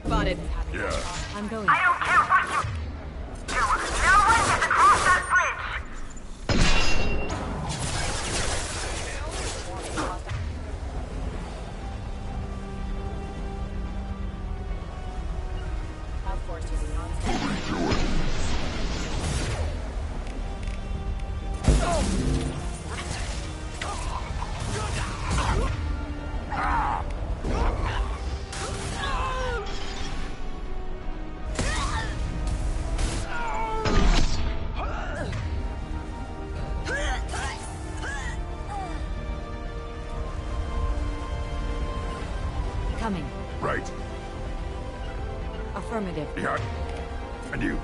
Spotted. Yeah. I'm going. I don't care what you do. No one gets across that bridge. Coming. Right. Affirmative. Behind. And you.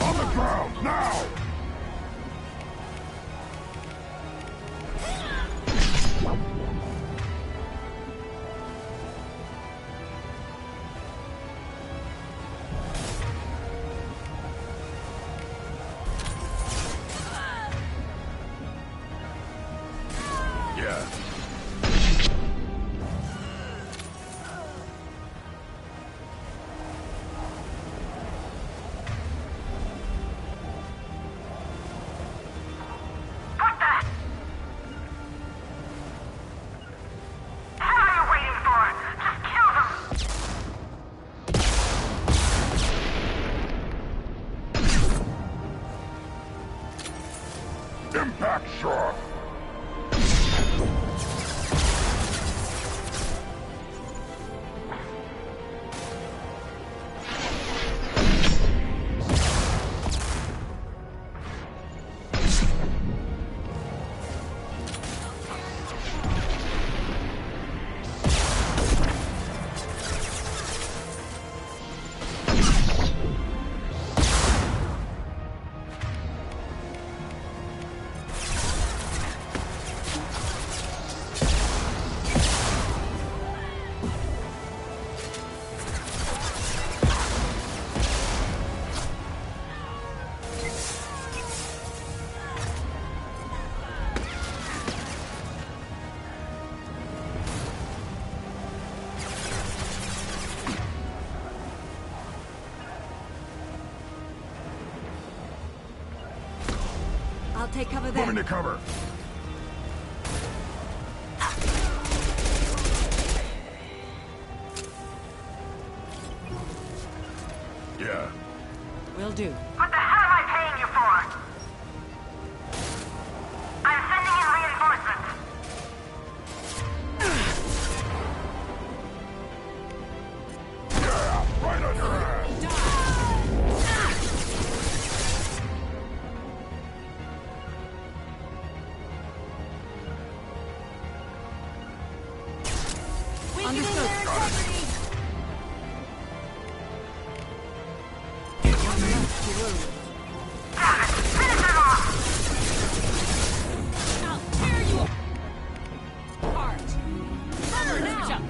On the ground, now! Yeah. What the hell are you waiting for? Just kill them. Impact shot! I'll take cover there. Moving to cover. Yeah. Will do. What the hell am I paying you for? I'm sending in reinforcements. Yeah, right on your ass. Understood. Finish him off! I'll tear you apart. Cover now.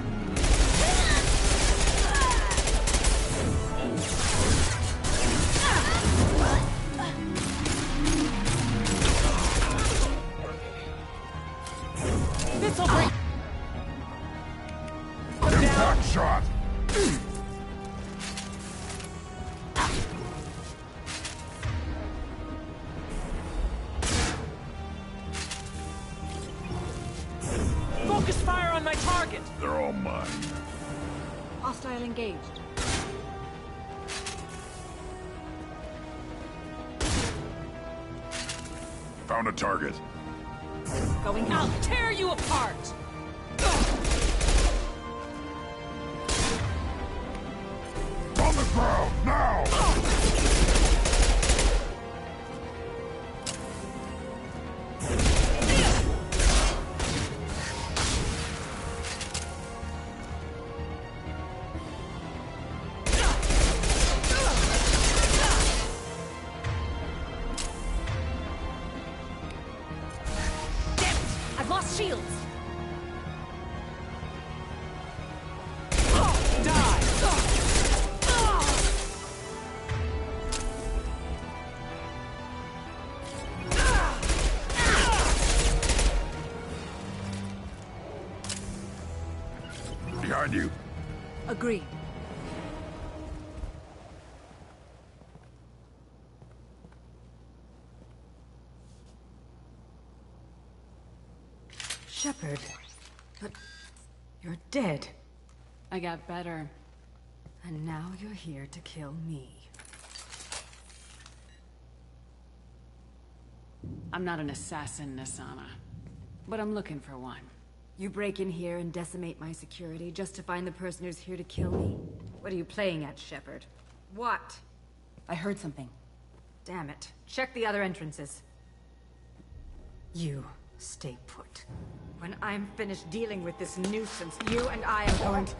This'll break. Impact shot! Focus fire on my target! They're all mine. Hostile engaged. Found a target. Going I'll out. tear you apart! On the ground, now! I've lost shields! behind you. Agreed. Shepard, but you're dead. I got better. And now you're here to kill me. I'm not an assassin, Nasana. But I'm looking for one. You break in here and decimate my security just to find the person who's here to kill me? What are you playing at, Shepard? What? I heard something. Damn it. Check the other entrances. You stay put. When I'm finished dealing with this nuisance, you and I are going to...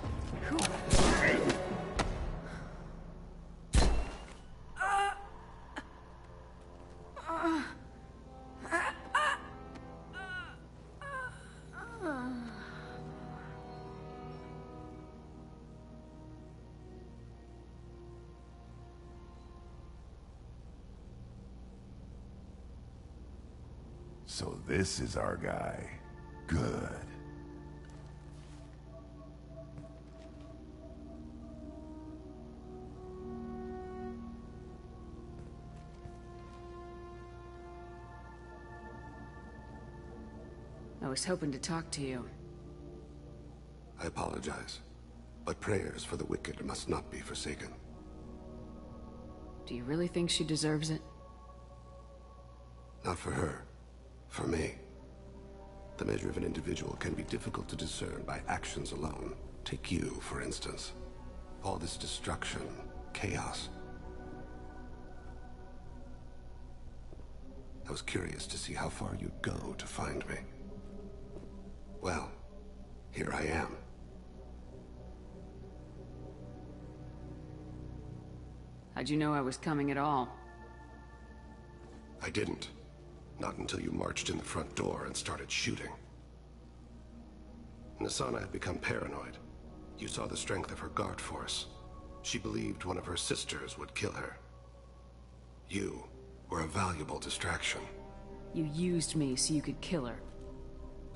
So this is our guy. Good. I was hoping to talk to you. I apologize, but prayers for the wicked must not be forsaken. Do you really think she deserves it? Not for her. For me. The measure of an individual can be difficult to discern by actions alone. Take you, for instance. All this destruction, chaos. I was curious to see how far you'd go to find me. Well, here I am. How'd you know I was coming at all? I didn't. Not until you marched in the front door and started shooting. Nasana had become paranoid. You saw the strength of her guard force. She believed one of her sisters would kill her. You were a valuable distraction. You used me so you could kill her.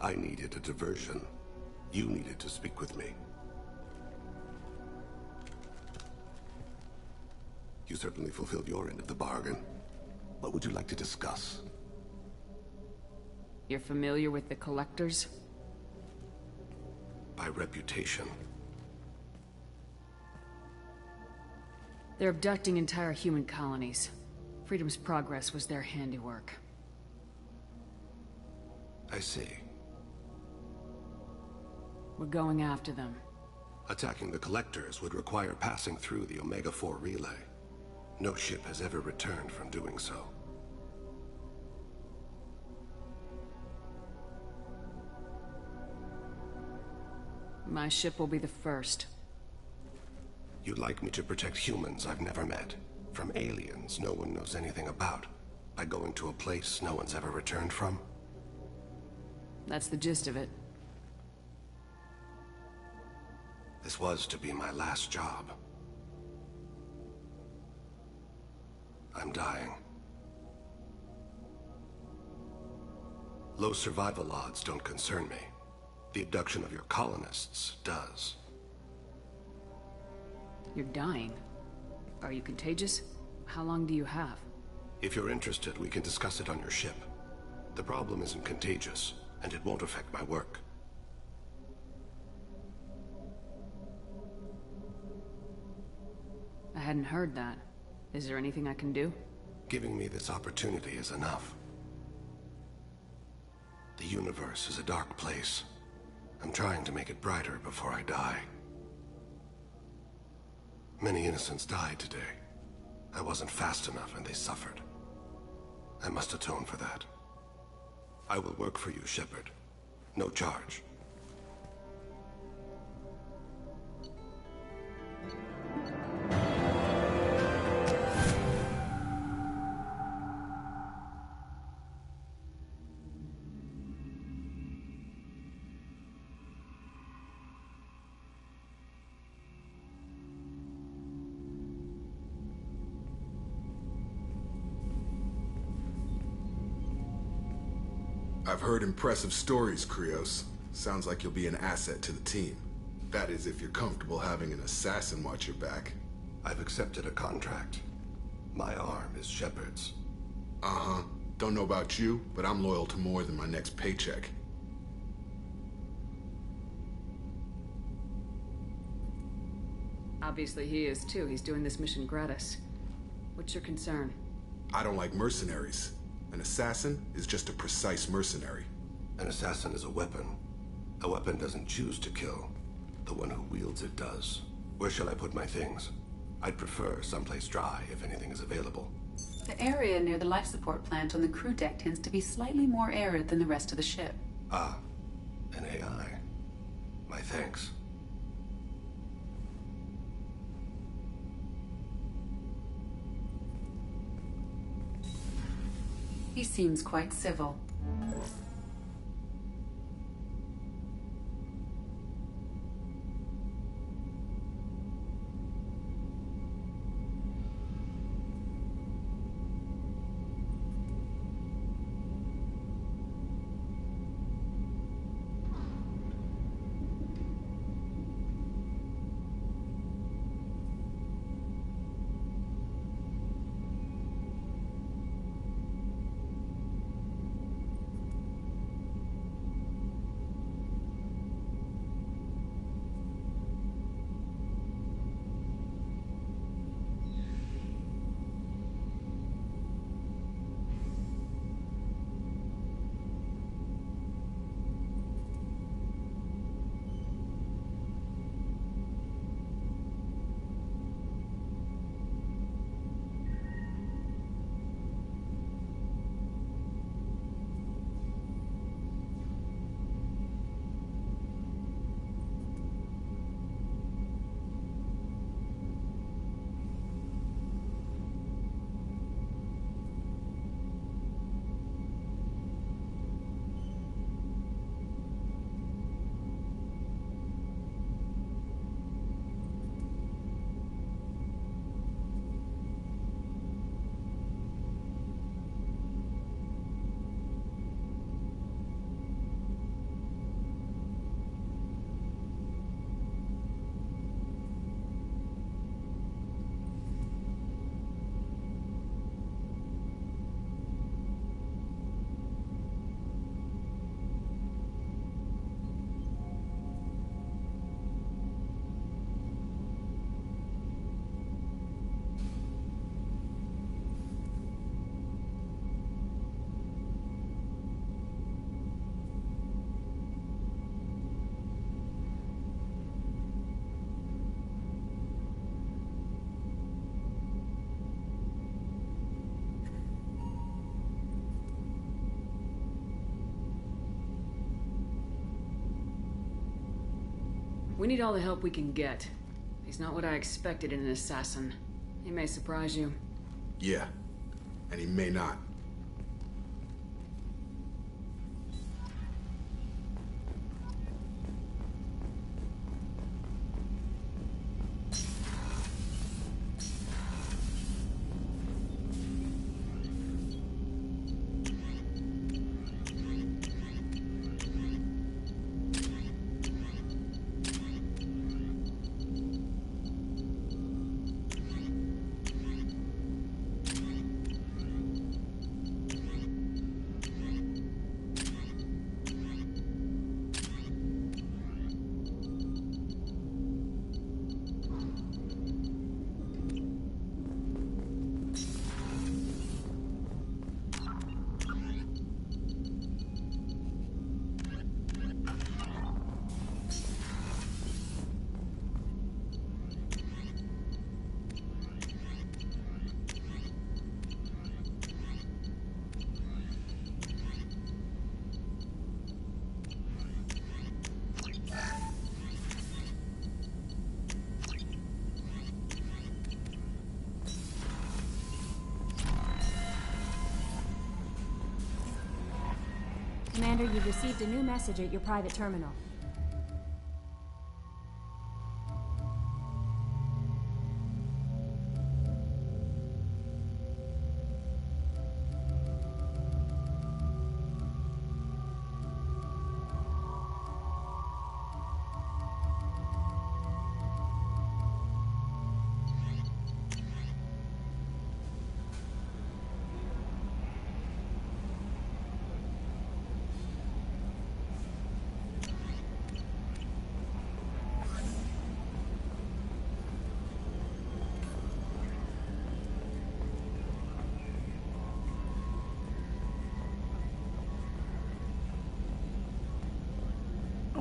I needed a diversion. You needed to speak with me. You certainly fulfilled your end of the bargain. What would you like to discuss? You're familiar with the Collectors? By reputation. They're abducting entire human colonies. Freedom's Progress was their handiwork. I see. We're going after them. Attacking the Collectors would require passing through the Omega-4 relay. No ship has ever returned from doing so. My ship will be the first. You'd like me to protect humans I've never met, from aliens no one knows anything about, by going to a place no one's ever returned from? That's the gist of it. This was to be my last job. I'm dying. Low survival odds don't concern me. The abduction of your colonists does. You're dying. Are you contagious? How long do you have? If you're interested, we can discuss it on your ship. The problem isn't contagious, and it won't affect my work. I hadn't heard that. Is there anything I can do? Giving me this opportunity is enough. The universe is a dark place. I'm trying to make it brighter before I die. Many innocents died today. I wasn't fast enough and they suffered. I must atone for that. I will work for you, Shepard. No charge. I've heard impressive stories, Krios. Sounds like you'll be an asset to the team. That is, if you're comfortable having an assassin watch your back. I've accepted a contract. My arm is Shepard's. Uh-huh. Don't know about you, but I'm loyal to more than my next paycheck. Obviously he is too. He's doing this mission gratis. What's your concern? I don't like mercenaries. An assassin is just a precise mercenary. An assassin is a weapon. A weapon doesn't choose to kill. The one who wields it does. Where shall I put my things? I'd prefer someplace dry if anything is available. The area near the life support plant on the crew deck tends to be slightly more arid than the rest of the ship. Ah, an AI. My thanks. He seems quite civil. We need all the help we can get. He's not what I expected in an assassin. He may surprise you. Yeah, and he may not. Commander, you've received a new message at your private terminal.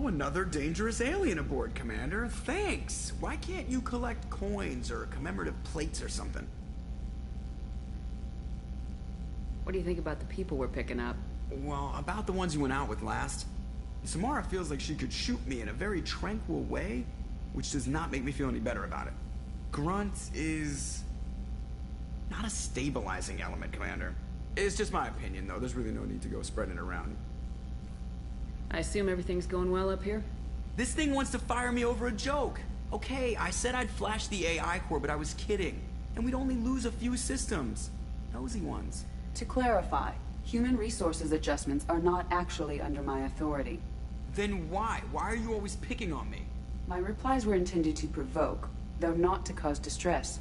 Oh, another dangerous alien aboard, Commander. Thanks. Why can't you collect coins or commemorative plates or something? What do you think about the people we're picking up? Well, about the ones you went out with last. Samara feels like she could shoot me in a very tranquil way, which does not make me feel any better about it. Grunt is not a stabilizing element, Commander. It's just my opinion, though. There's really no need to go spreading it around. I assume everything's going well up here? This thing wants to fire me over a joke. Okay, I said I'd flash the AI core, but I was kidding. And we'd only lose a few systems. Nosy ones. To clarify, human resources adjustments are not actually under my authority. Then why? Why are you always picking on me? My replies were intended to provoke, though not to cause distress.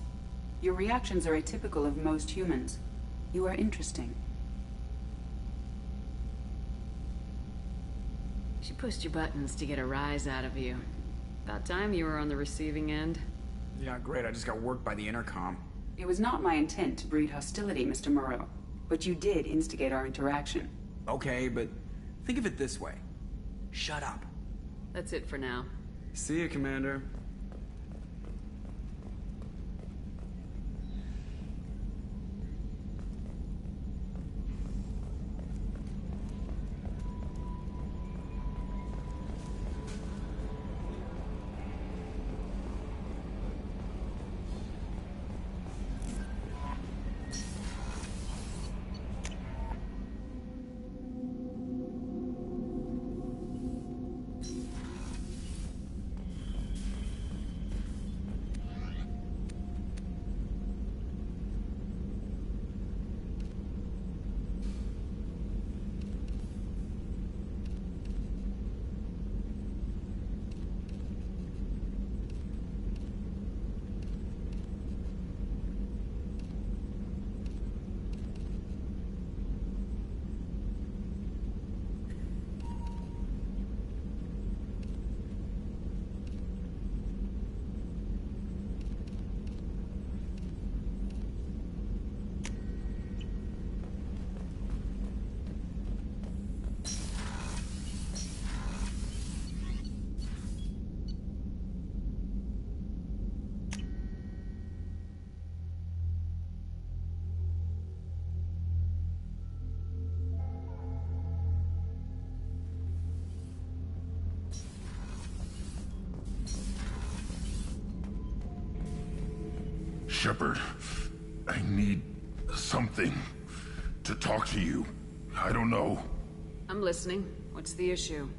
Your reactions are atypical of most humans. You are interesting. She pushed your buttons to get a rise out of you. About time you were on the receiving end. Yeah, great. I just got worked by the intercom. It was not my intent to breed hostility, Mr. Moreau, but you did instigate our interaction. Okay, but think of it this way. Shut up. That's it for now. See you, Commander. Shepard, I need something to talk to you. I don't know. I'm listening. What's the issue?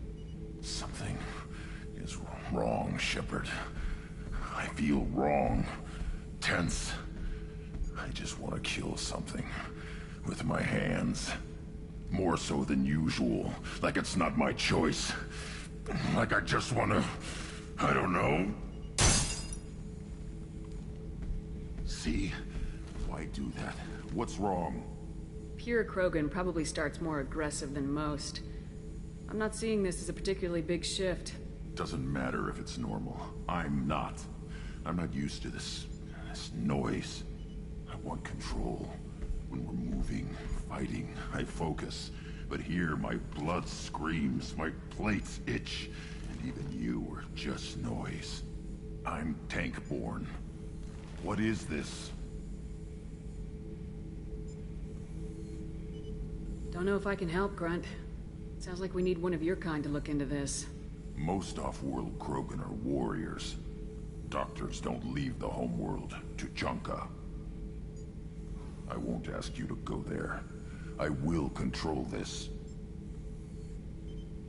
Something is wrong, Shepard. I feel wrong. Tense. I just want to kill something. With my hands. More so than usual. Like it's not my choice. Like I just want to... I don't know. See? Why do that? What's wrong? Pure Krogan probably starts more aggressive than most. I'm not seeing this as a particularly big shift. Doesn't matter if it's normal. I'm not. I'm not used to this noise. I want control. When we're moving, fighting, I focus. But here, my blood screams, my plates itch, and even you are just noise. I'm tank-born. What is this? Don't know if I can help, Grunt. Sounds like we need one of your kind to look into this. Most off-world Krogan are warriors. Doctors don't leave the homeworld to Junka. I won't ask you to go there. I will control this.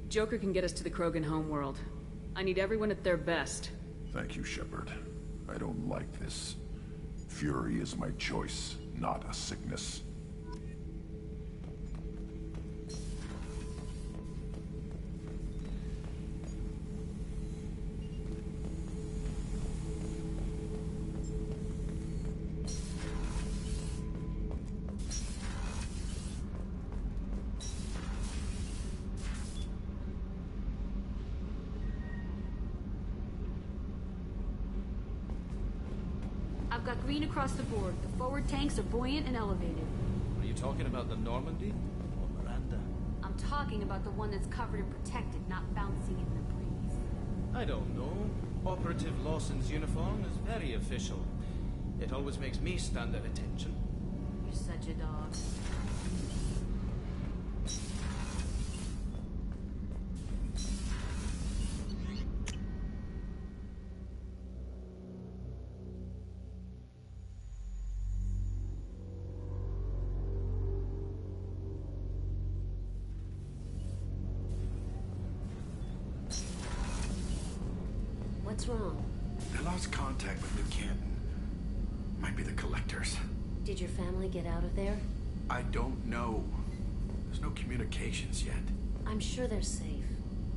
Joker can get us to the Krogan homeworld. I need everyone at their best. Thank you, Shepard. I don't like this. Fury is my choice, not a sickness. I've got green across the board. The forward tanks are buoyant and elevated. Are you talking about the Normandy or Miranda? I'm talking about the one that's covered and protected, not bouncing in the breeze. I don't know. Operative Lawson's uniform is very official. It always makes me stand at attention. You're such a dog. What's wrong? I lost contact with New Canton. Might be the collectors. Did your family get out of there? I don't know. There's no communications yet. I'm sure they're safe.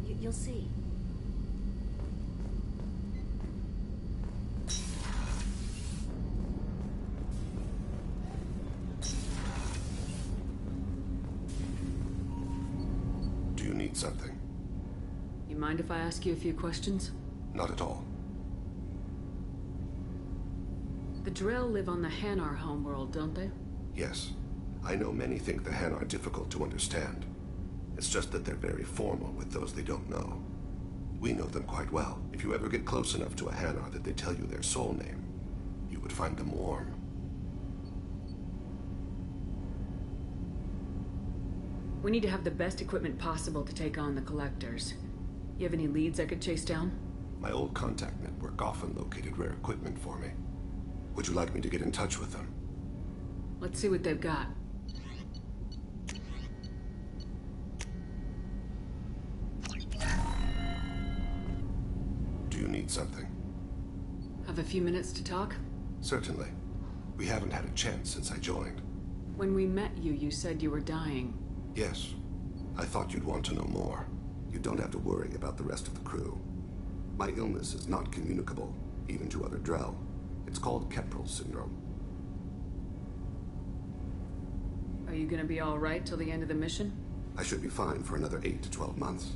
You'll see. Do you need something? You mind if I ask you a few questions? Not at all. The Drell live on the Hanar homeworld, don't they? Yes. I know many think the Han are difficult to understand. It's just that they're very formal with those they don't know. We know them quite well. If you ever get close enough to a Hanar that they tell you their soul name, you would find them warm. We need to have the best equipment possible to take on the collectors. You have any leads I could chase down? My old contact network often located rare equipment for me. Would you like me to get in touch with them? Let's see what they've got. Do you need something? Have a few minutes to talk? Certainly. We haven't had a chance since I joined. When we met you, you said you were dying. Yes. I thought you'd want to know more. You don't have to worry about the rest of the crew. My illness is not communicable, even to other Drell. It's called Keprel syndrome. Are you gonna be all right till the end of the mission? I should be fine for another 8 to 12 months.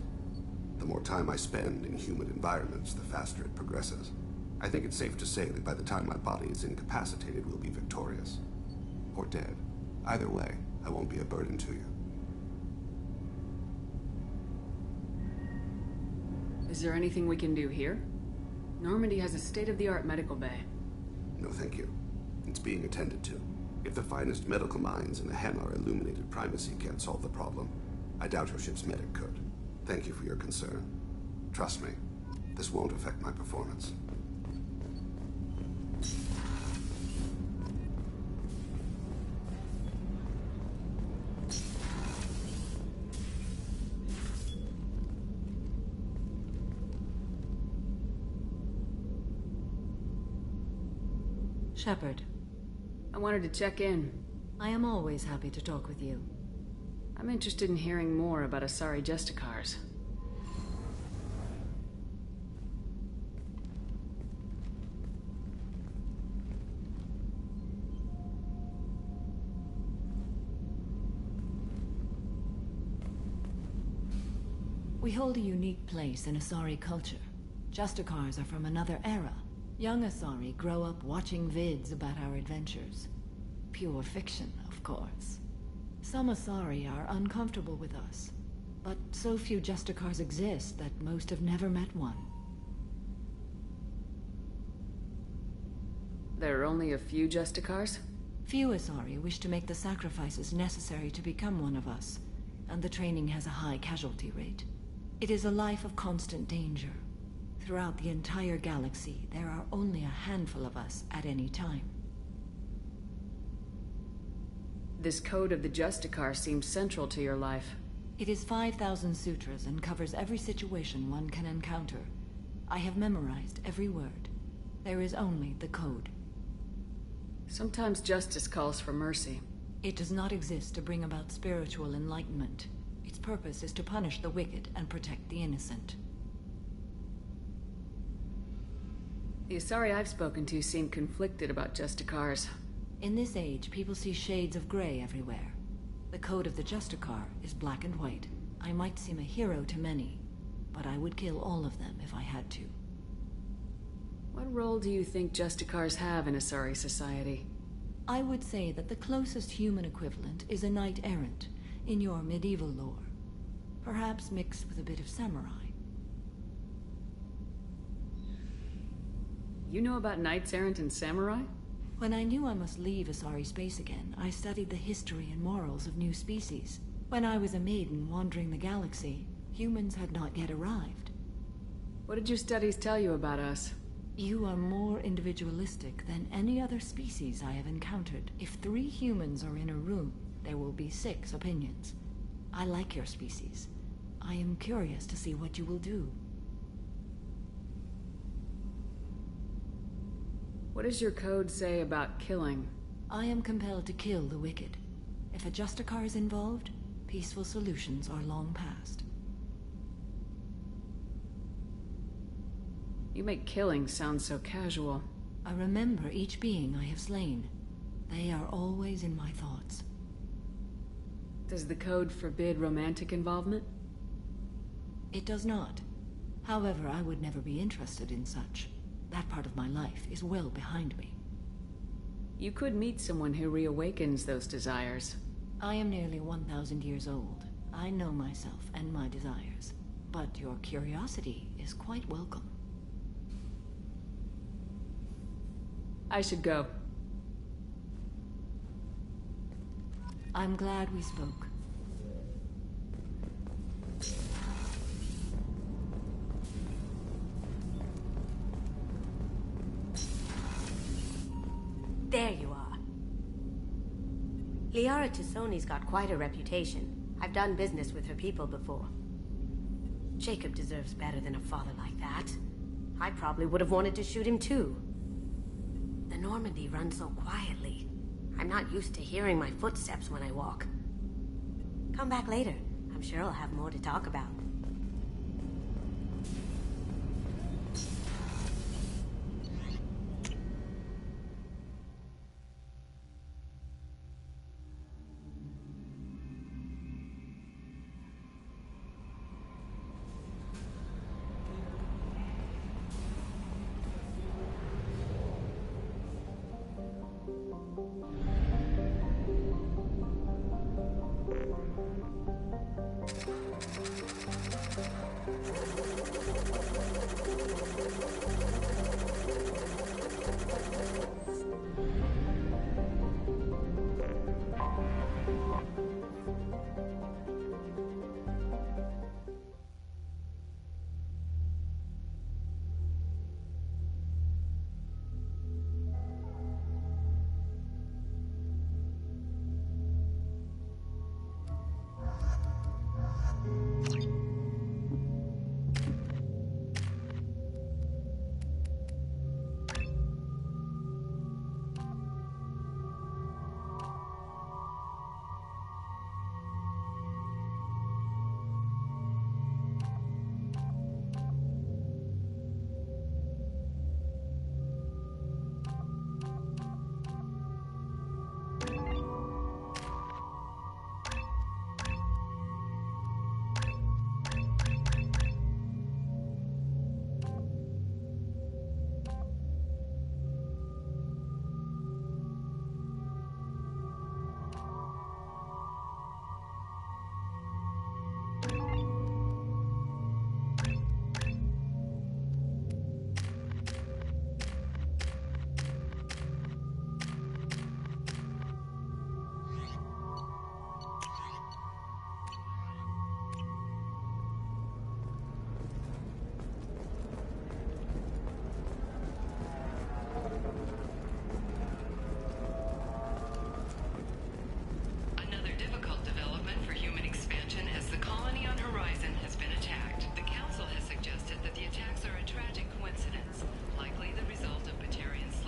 The more time I spend in humid environments, the faster it progresses. I think it's safe to say that by the time my body is incapacitated, we'll be victorious. Or dead. Either way, I won't be a burden to you. Is there anything we can do here? Normandy has a state-of-the-art medical bay. No, thank you. It's being attended to. If the finest medical minds in the Hanar illuminated primacy can't solve the problem, I doubt your ship's medic could. Thank you for your concern. Trust me, this won't affect my performance. Shepard. I wanted to check in. I am always happy to talk with you. I'm interested in hearing more about Asari Justicars. We hold a unique place in Asari culture. Justicars are from another era. Young Asari grow up watching vids about our adventures. Pure fiction, of course. Some Asari are uncomfortable with us, but so few Justicars exist that most have never met one. There are only a few Justicars? Few Asari wish to make the sacrifices necessary to become one of us, and the training has a high casualty rate. It is a life of constant danger. Throughout the entire galaxy, there are only a handful of us at any time. This code of the Justicar seems central to your life. It is 5,000 sutras and covers every situation one can encounter. I have memorized every word. There is only the code. Sometimes justice calls for mercy. It does not exist to bring about spiritual enlightenment. Its purpose is to punish the wicked and protect the innocent. The Asari I've spoken to seem conflicted about Justicars. In this age, people see shades of gray everywhere. The code of the Justicar is black and white. I might seem a hero to many, but I would kill all of them if I had to. What role do you think Justicars have in Asari society? I would say that the closest human equivalent is a knight-errant, in your medieval lore. Perhaps mixed with a bit of samurai. You know about knights errant and samurai? When I knew I must leave Asari space again, I studied the history and morals of new species. When I was a maiden wandering the galaxy, humans had not yet arrived. What did your studies tell you about us? You are more individualistic than any other species I have encountered. If 3 humans are in a room, there will be 6 opinions. I like your species. I am curious to see what you will do. What does your code say about killing? I am compelled to kill the wicked. If a Justicar is involved, peaceful solutions are long past. You make killing sound so casual. I remember each being I have slain. They are always in my thoughts. Does the code forbid romantic involvement? It does not. However, I would never be interested in such. That part of my life is well behind me. You could meet someone who reawakens those desires. I am nearly 1,000 years old. I know myself and my desires. But your curiosity is quite welcome. I should go. I'm glad we spoke. There you are. Liara Tassoni's got quite a reputation. I've done business with her people before. Jacob deserves better than a father like that. I probably would have wanted to shoot him too. The Normandy runs so quietly. I'm not used to hearing my footsteps when I walk. Come back later. I'm sure I'll have more to talk about.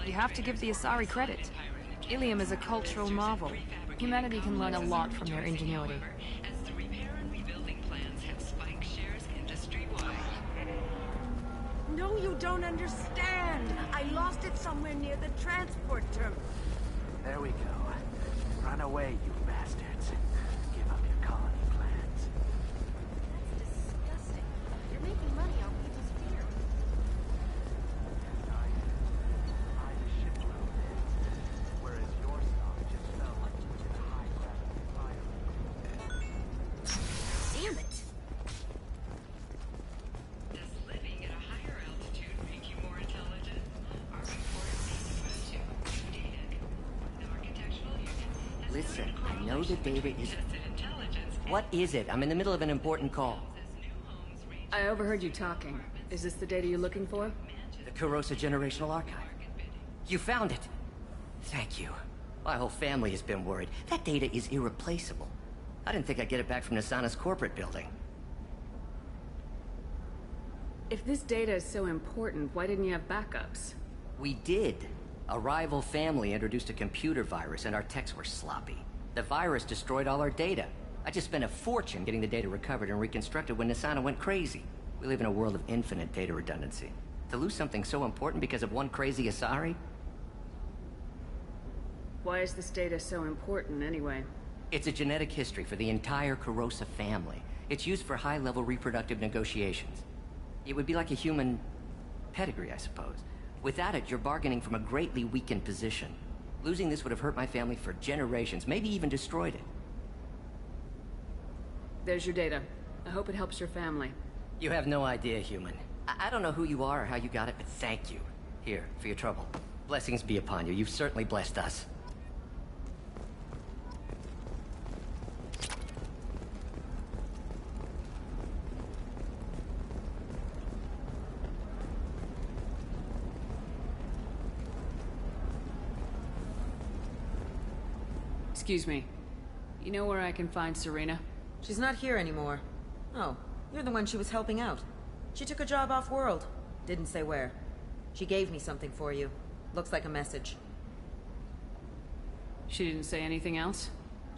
You have to give the Asari credit. Ilium is a cultural marvel. Humanity can learn a lot from their ingenuity. No, you don't understand. I lost it somewhere near the transport terminal. There we go. Run away, you bastards. Give up your colony plans. That's disgusting. You're making money on people's fear. I the shipload, whereas your stuff just felt like it was in a high-gravity environment. Damn it! Does living at a higher altitude make you more intelligent? Are Listen, I know the data is... What is it? I'm in the middle of an important call. I overheard you talking. Is this the data you're looking for? The Kurosa Generational Archive. You found it! Thank you. My whole family has been worried. That data is irreplaceable. I didn't think I'd get it back from Nasana's corporate building. If this data is so important, why didn't you have backups? We did. A rival family introduced a computer virus and our techs were sloppy. The virus destroyed all our data. I just spent a fortune getting the data recovered and reconstructed when Nasana went crazy. We live in a world of infinite data redundancy. To lose something so important because of one crazy Asari? Why is this data so important, anyway? It's a genetic history for the entire Kurosa family. It's used for high-level reproductive negotiations. It would be like a human pedigree, I suppose. Without it, you're bargaining from a greatly weakened position. Losing this would have hurt my family for generations, maybe even destroyed it. There's your data. I hope it helps your family. You have no idea, human. I don't know who you are or how you got it, but thank you. Here, for your trouble. Blessings be upon you. You've certainly blessed us. Excuse me. You know where I can find Serena? She's not here anymore. Oh, you're the one she was helping out. She took a job off-world. Didn't say where. She gave me something for you. Looks like a message. She didn't say anything else?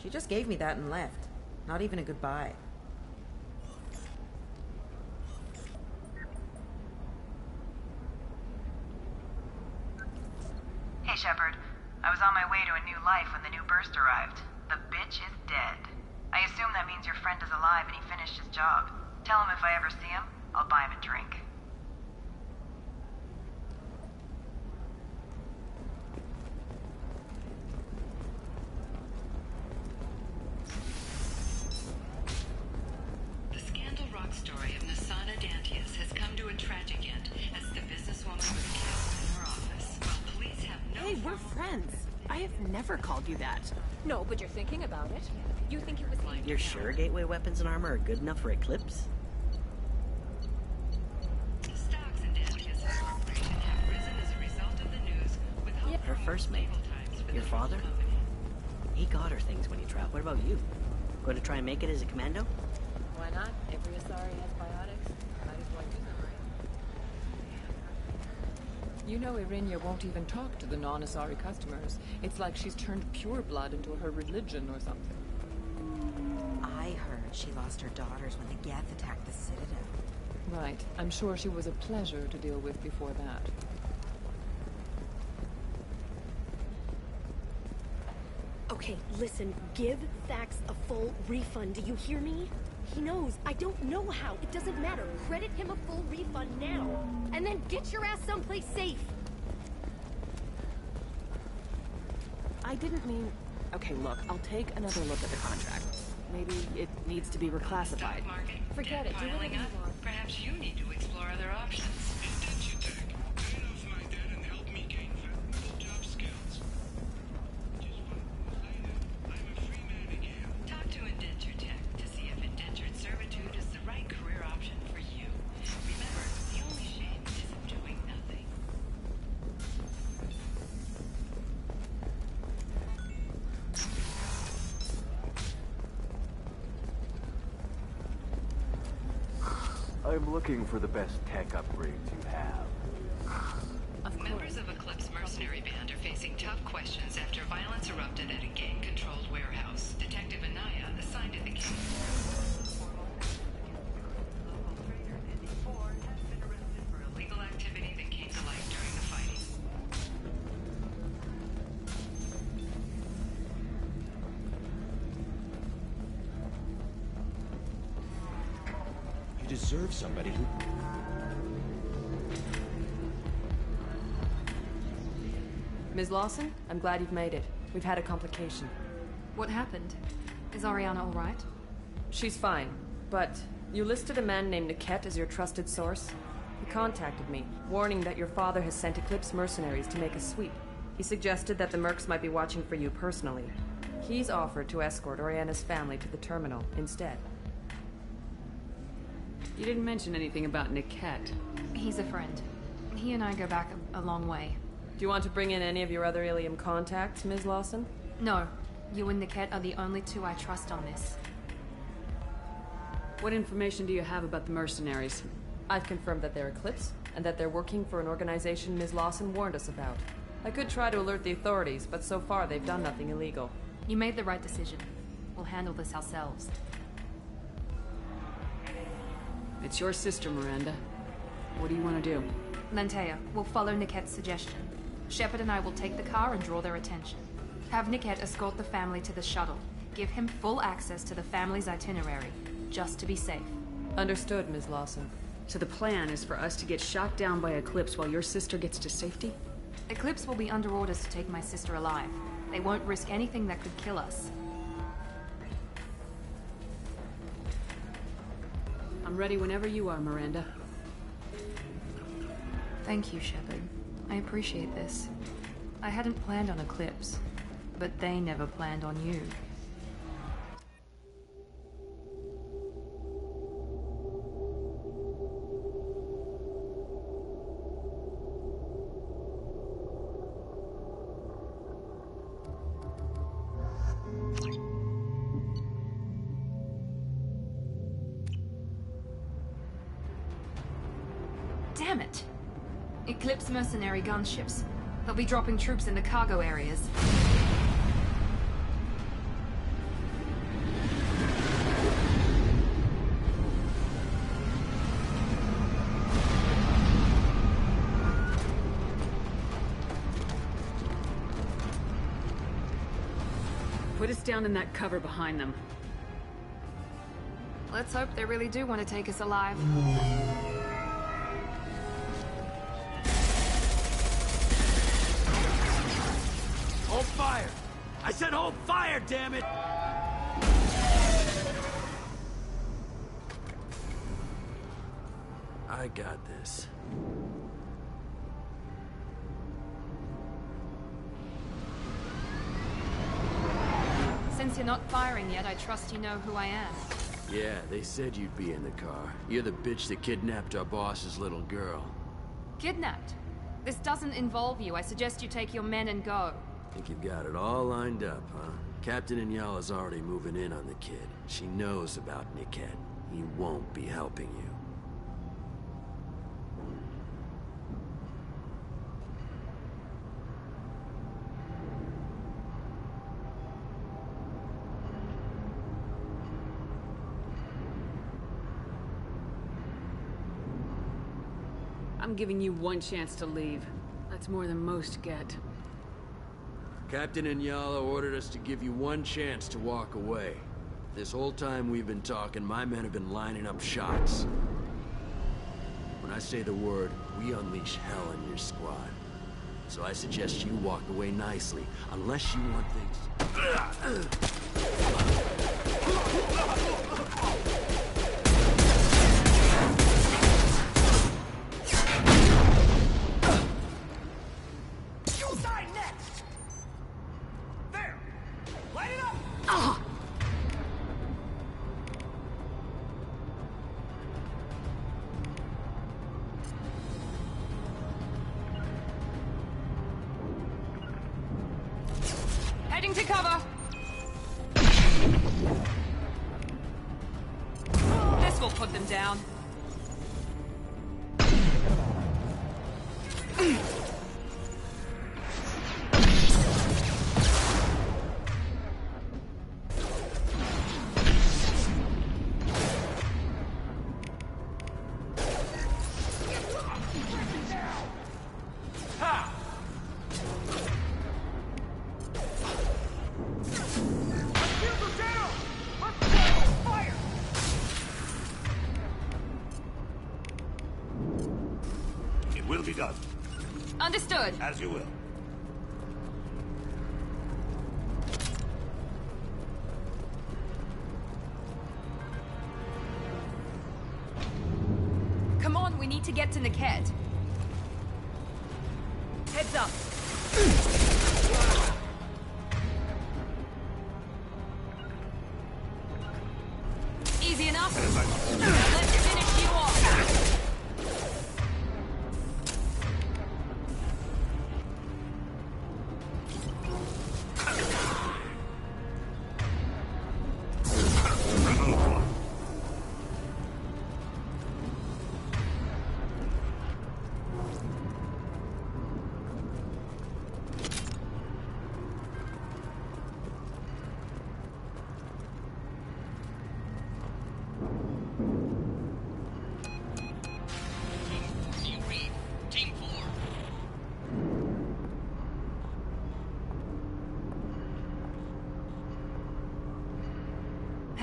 She just gave me that and left. Not even a goodbye. Hey, Shepard. I was on my way to a new life when the new burst arrived. The bitch is dead. I assume that means your friend is alive and he finished his job. Tell him if I ever see him, I'll buy him a drink. The Scandal Rock story of Nasana Dantius has come to a tragic end as the businesswoman was killed in her office. While police have no... Hey, we're friends. I have never called you that. No, but you're thinking about it. You think it was... You're sure gateway weapons and armor are good enough for Eclipse? Stocks in Dantius Corporation have risen as a result of the news with hope Her first mate, your father? He got her things when he traveled. What about you? Going to try and make it as a commando? Why not? Every Asari has biotics. Might as well use them, right? You know Irinia won't even talk to the non-Asari customers. It's like she's turned pure blood into her religion or something. I heard she lost her daughters when the Geth attacked the Citadel. Right. I'm sure she was a pleasure to deal with before that. Okay, listen. Give Thax a full refund. Do you hear me? He knows. I don't know how. It doesn't matter. Credit him a full refund now. And then get your ass someplace safe. I didn't mean... Okay, look, I'll take another look at the contract. Maybe it needs to be reclassified. Forget it. Do whatever you want. Perhaps you need to explore other options. Talk to Indenture Tech to see if indentured servitude is the right career option for you. Remember, the only shame is doing nothing. I'm looking for the best tech upgrades you have. Members of Eclipse mercenary band are facing tough questions after violence erupted at a gang-controlled warehouse. Detective Anaya assigned to the case. For illegal activity that came to light during the fighting. You deserve somebody who... Ms. Lawson, I'm glad you've made it. We've had a complication. What happened? Is Ariana all right? She's fine, but you listed a man named Niket as your trusted source. He contacted me, warning that your father has sent Eclipse mercenaries to make a sweep. He suggested that the mercs might be watching for you personally. He's offered to escort Oriana's family to the terminal instead. You didn't mention anything about Niket. He's a friend. He and I go back a long way. Do you want to bring in any of your other Ilium contacts, Ms. Lawson? No. You and Niket are the only two I trust on this. What information do you have about the mercenaries? I've confirmed that they're Eclipse, and that they're working for an organization Ms. Lawson warned us about. I could try to alert the authorities, but so far they've done nothing illegal. You made the right decision. We'll handle this ourselves. It's your sister, Miranda. What do you want to do? Lantea, we'll follow Niket's suggestion. Shepard and I will take the car and draw their attention. Have Niket escort the family to the shuttle. Give him full access to the family's itinerary, just to be safe. Understood, Ms. Lawson. So the plan is for us to get shot down by Eclipse while your sister gets to safety? Eclipse will be under orders to take my sister alive. They won't risk anything that could kill us. I'm ready whenever you are, Miranda. Thank you, Shepard. I appreciate this. I hadn't planned on Eclipse, but they never planned on you. Damn it! Eclipse mercenary gunships. They'll be dropping troops in the cargo areas. Put us down in that cover behind them. Let's hope they really do want to take us alive. Hold fire! I said hold fire, damn it! I got this. Since you're not firing yet, I trust you know who I am. Yeah, they said you'd be in the car. You're the bitch that kidnapped our boss's little girl. Kidnapped? This doesn't involve you. I suggest you take your men and go. Think you've got it all lined up, huh? Captain Inyala's already moving in on the kid. She knows about Niket. He won't be helping you. I'm giving you one chance to leave. That's more than most get. Captain Inyala ordered us to give you one chance to walk away. This whole time we've been talking, my men have been lining up shots. When I say the word, we unleash hell in your squad. So I suggest you walk away nicely, unless you want things... Heading to cover! This will put them down. Will be done. Understood. As you will. Come on, we need to get to Niket. Heads up.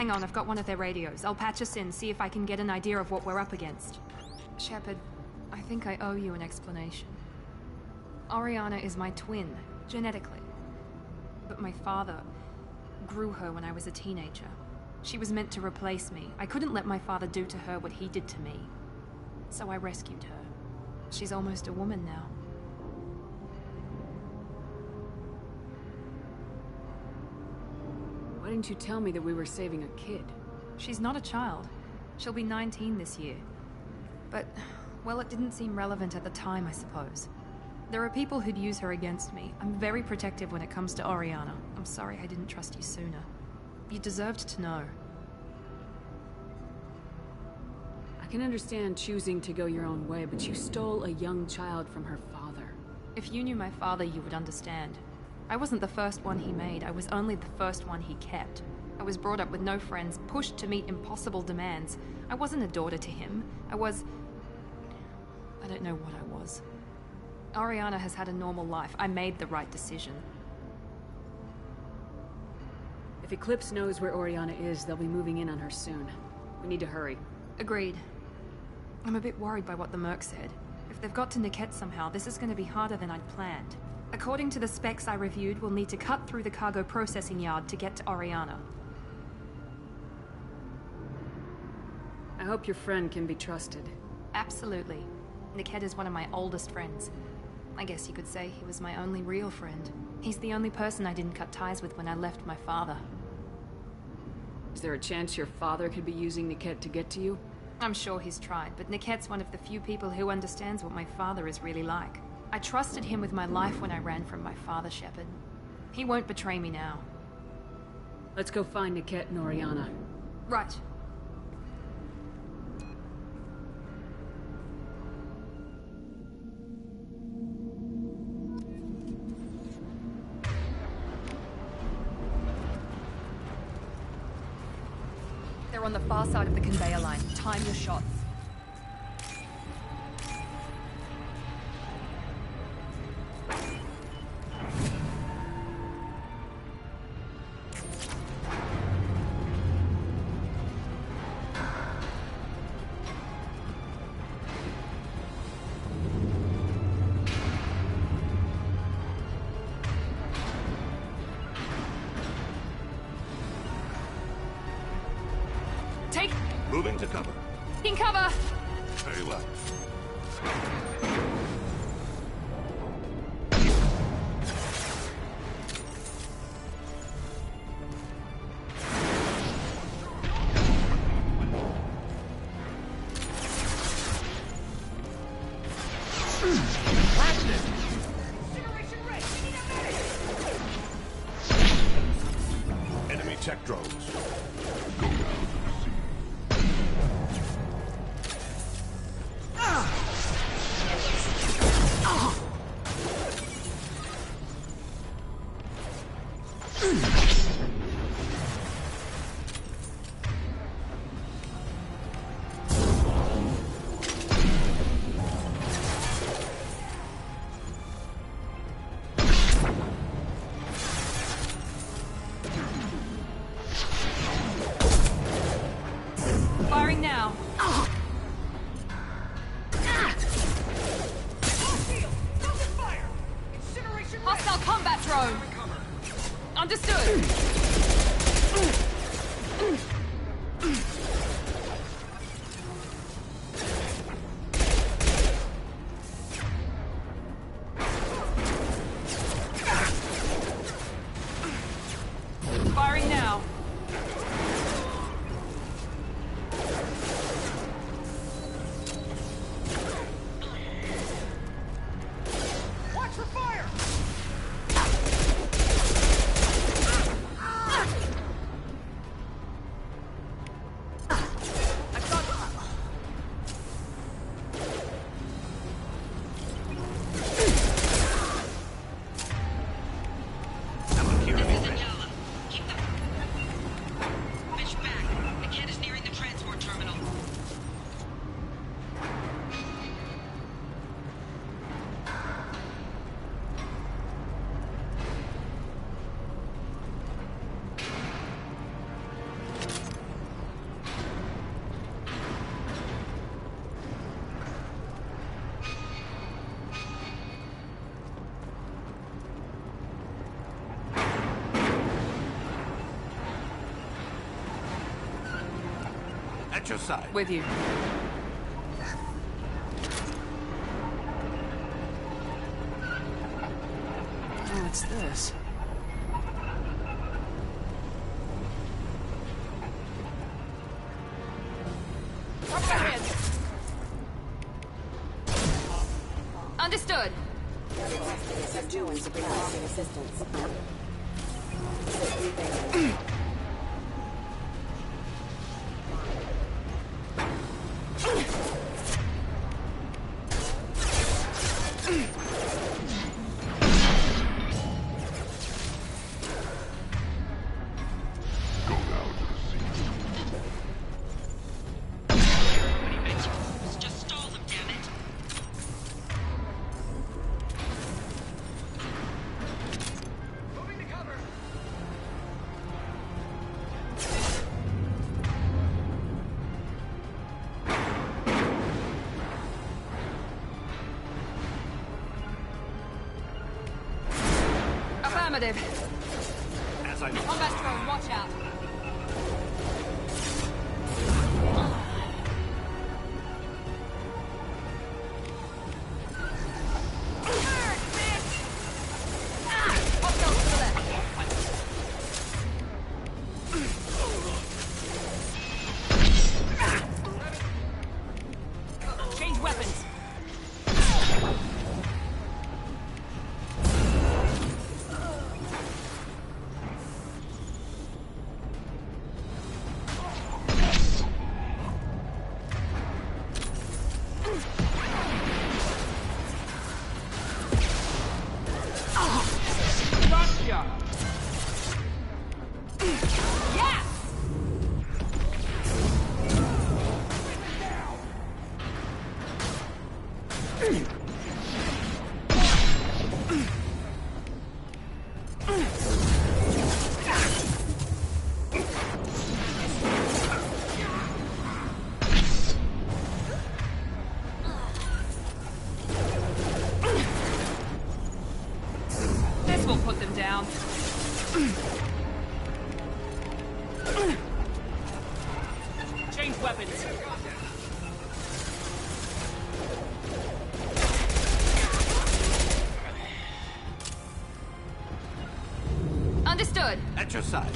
Hang on, I've got one of their radios. I'll patch us in, see if I can get an idea of what we're up against. Shepard, I think I owe you an explanation. Oriana is my twin, genetically. But my father grew her when I was a teenager. She was meant to replace me. I couldn't let my father do to her what he did to me. So I rescued her. She's almost a woman now. Why didn't you tell me that we were saving a kid? She's not a child. She'll be 19 this year. But, well, it didn't seem relevant at the time, I suppose. There are people who'd use her against me. I'm very protective when it comes to Oriana. I'm sorry I didn't trust you sooner. You deserved to know. I can understand choosing to go your own way, but you stole a young child from her father. If you knew my father, you would understand. I wasn't the first one he made. I was only the first one he kept. I was brought up with no friends, pushed to meet impossible demands. I wasn't a daughter to him. I don't know what I was. Oriana has had a normal life. I made the right decision. If Eclipse knows where Oriana is, they'll be moving in on her soon. We need to hurry. Agreed. I'm a bit worried by what the Merc said. If they've got to Niket somehow, this is going to be harder than I'd planned. According to the specs I reviewed, we'll need to cut through the cargo processing yard to get to Oriana. I hope your friend can be trusted. Absolutely. Niket is one of my oldest friends. I guess you could say he was my only real friend. He's the only person I didn't cut ties with when I left my father. Is there a chance your father could be using Niket to get to you? I'm sure he's tried, but Niket's one of the few people who understands what my father is really like. I trusted him with my life when I ran from my father, Shepard. He won't betray me now. Let's go find Niket and Oriana. Right. They're on the far side of the conveyor line. Time your shots. Moving to cover. In cover! Very well. Enemy tech drones. Go down. Firing now. Hostile combat drone. Understood. Firing now. Watch for fire! At your side. With you. What's this? Understood. Just stall them, damn it. Moving to cover. Affirmative. As I Combat drone, watch out. Hostile to the left. Change weapons. Gotcha! Yeah! This will put them down. Change weapons. Understood. At your side.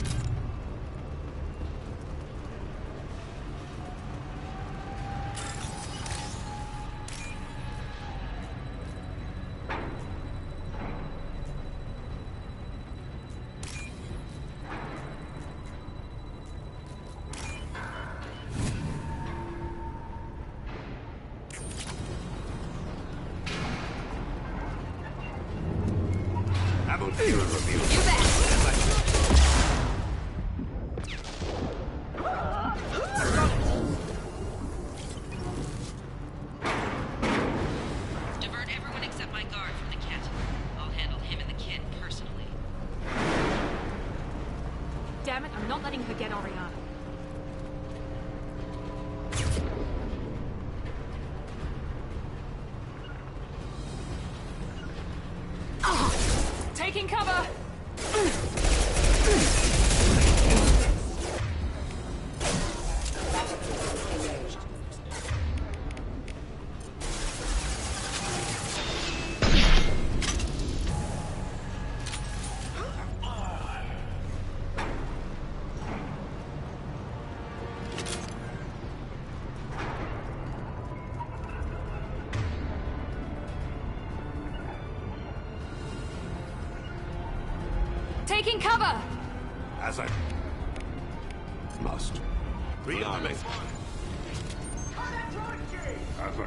Atmosphere review. Divert everyone except my guard from the kit. I'll handle him and the kid personally. Damn it, I'm not letting her get Oriana. Taking cover! Taking cover! As I must. Rearming. As I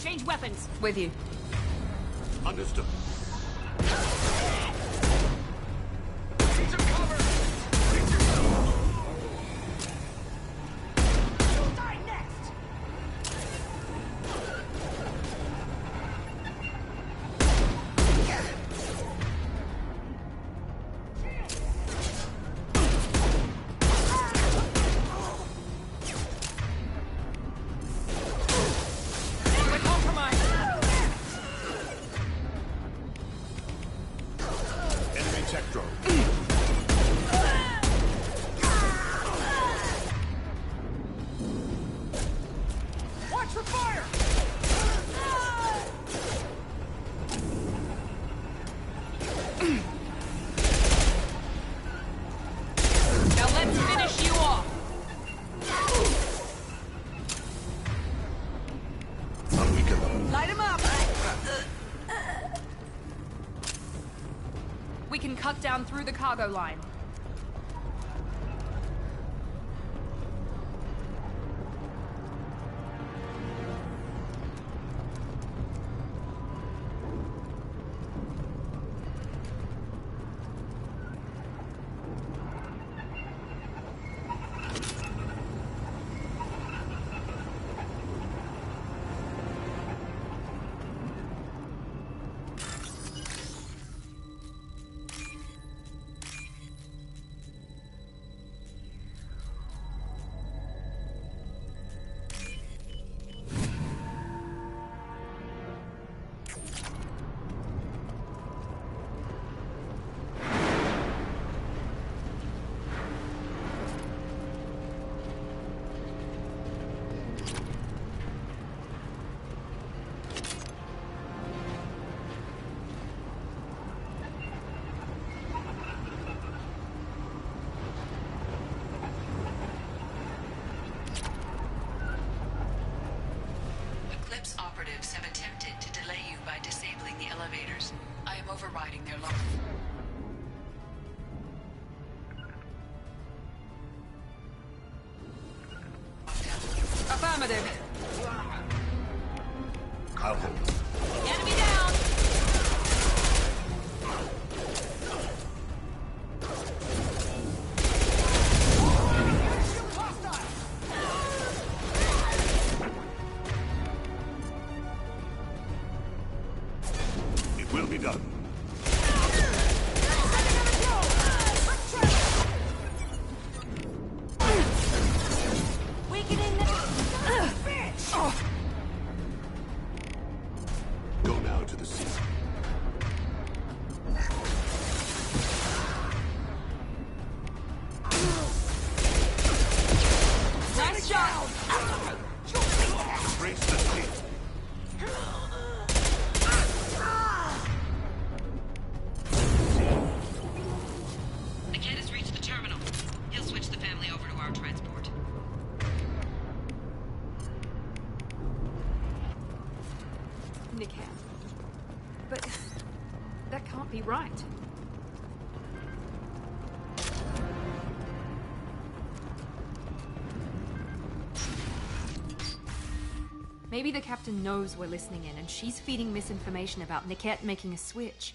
Change weapons. With you. Understood. for fire! Now let's finish you off! Light him up! We can cut down through the cargo line. Operatives have attempted to delay you by disabling the elevators. I am overriding their lock. Affirmative. I'll handle it. Enemy down! It will be done. Go now to the sea. Nice shot! Brace the sea. Niket has reached the terminal. He'll switch the family over to our transport. Niket. But that can't be right. Maybe the captain knows we're listening in and she's feeding misinformation about Niket making a switch.